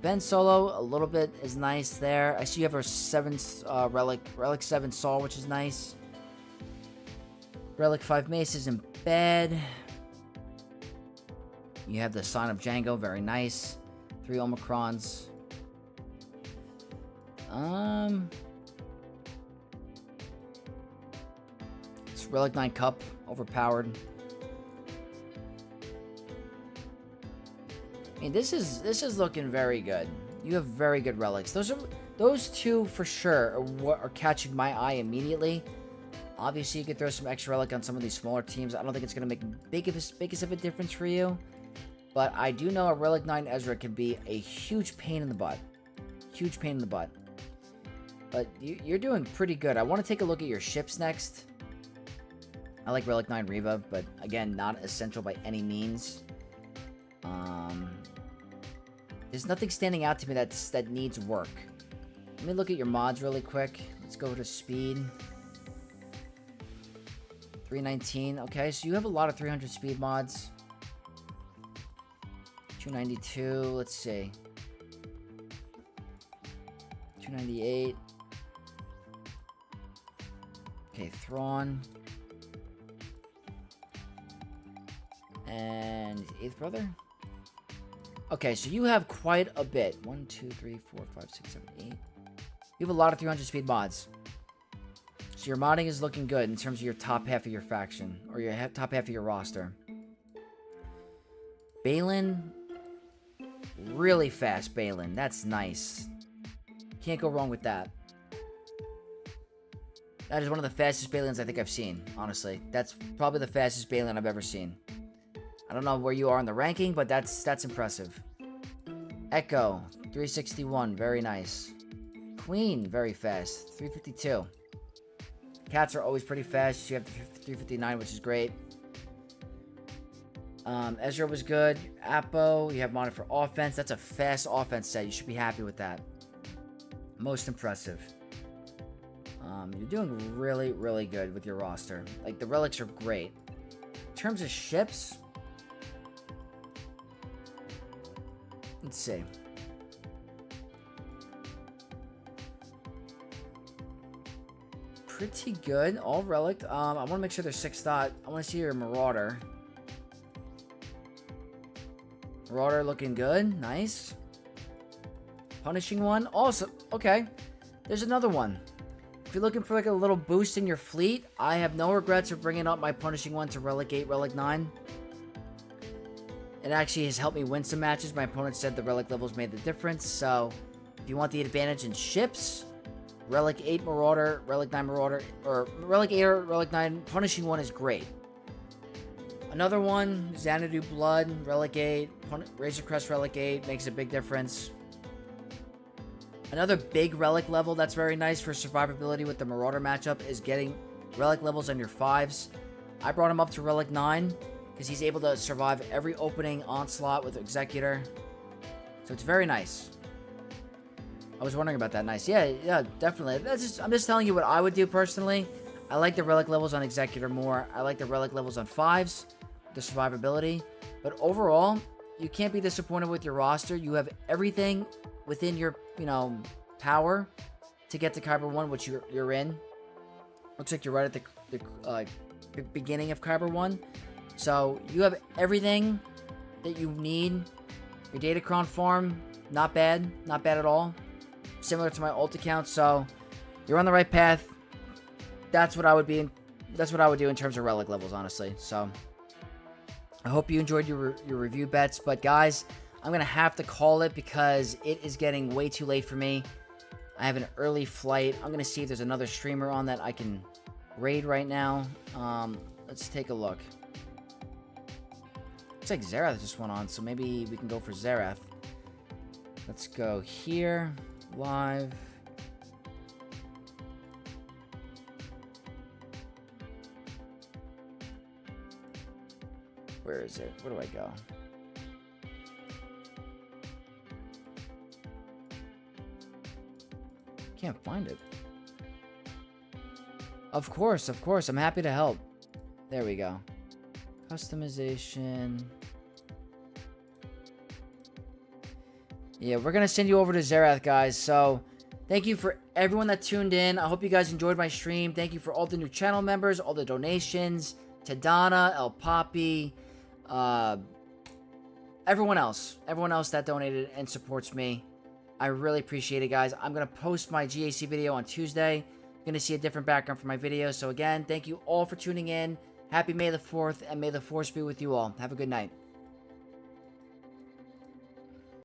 Ben Solo, a little bit is nice there. I see you have a Relic 7 Saw, which is nice. Relic 5 Mace is in bed. You have the Sign of Django, very nice. 3 Omicrons. It's Relic 9 Cup, overpowered. I mean, this is looking very good. You have very good relics. Those two for sure are what are catching my eye immediately. Obviously, you could throw some extra relic on some of these smaller teams. I don't think it's going to make biggest of a difference for you. But I do know a Relic 9 Ezra can be a huge pain in the butt. Huge pain in the butt. But you're doing pretty good. I want to take a look at your ships next. I like Relic 9 Reva, but again, not essential by any means. There's nothing standing out to me that needs work. Let me look at your mods really quick. Let's go to speed. 319. Okay, so you have a lot of 300 speed mods. 292. Let's see. 298. Okay, Thrawn. And his 8th brother? Okay, so you have quite a bit. 1, 2, 3, 4, 5, 6, 7, 8. You have a lot of 300 speed mods. So your modding is looking good in terms of your top half of your faction. Or your top half of your roster. Balin. Really fast Balin. That's nice. Can't go wrong with that. That is one of the fastest Balins I think I've seen, honestly. That's probably the fastest Balin I've ever seen. I don't know where you are in the ranking, but that's impressive. Echo, 361, very nice. Queen, very fast, 352. Cats are always pretty fast. You have 359, which is great. Ezra was good. Apo, you have modded for offense. That's a fast offense set. You should be happy with that. Most impressive. You're doing really, really good with your roster. Like, the relics are great. In terms of ships, let's see. Pretty good. All relic. I want to make sure there's 6 dot. I want to see your Marauder. Marauder looking good. Nice. Punishing one. Awesome. Okay. There's another one. If you're looking for like a little boost in your fleet, I have no regrets of bringing up my Punishing one to Relic 8, Relic 9. It actually has helped me win some matches. My opponent said the Relic levels made the difference. So, if you want the advantage in ships, Relic 8 Marauder, Relic 9 Marauder, or Relic 8 or Relic 9, Punishing one is great. Another one, Xanadu Blood, Relic 8, Razor Crest Relic 8, makes a big difference. Another big Relic level that's very nice for survivability with the Marauder matchup is getting Relic levels on your 5s. I brought him up to Relic 9 because he's able to survive every opening onslaught with Executor. So it's very nice. I was wondering about that. Nice. Yeah, definitely. I'm just telling you what I would do personally. I like the Relic levels on Executor more. I like the Relic levels on 5s, the survivability. But overall, you can't be disappointed with your roster. You have everything within your, power to get to Kyber 1, which you're in. Looks like you're right at the beginning of Kyber 1. So, you have everything that you need. Your Datacron farm, not bad. Not bad at all. Similar to my ult account, so you're on the right path. That's what I would do in terms of Relic levels, honestly. So, I hope you enjoyed your review bets. But, guys, I'm going to have to call it because it is getting way too late for me. I have an early flight. I'm going to see if there's another streamer on that I can raid right now. Let's take a look. Looks like Zerath just went on, so maybe we can go for Zerath. Let's go here. Live. Where is it? Where do I go? Can't find it. Of course. I'm happy to help. There we go. Customization. Yeah, we're going to send you over to Zerath, guys. So, thank you for everyone that tuned in. I hope you guys enjoyed my stream. Thank you for all the new channel members, all the donations. Tadana, El Papi, everyone else that donated and supports me. I really appreciate it, guys. I'm going to post my GAC video on Tuesday. You're going to see a different background for my video. So again, thank you all for tuning in. Happy May the 4th, and may the Force be with you all. Have a good night.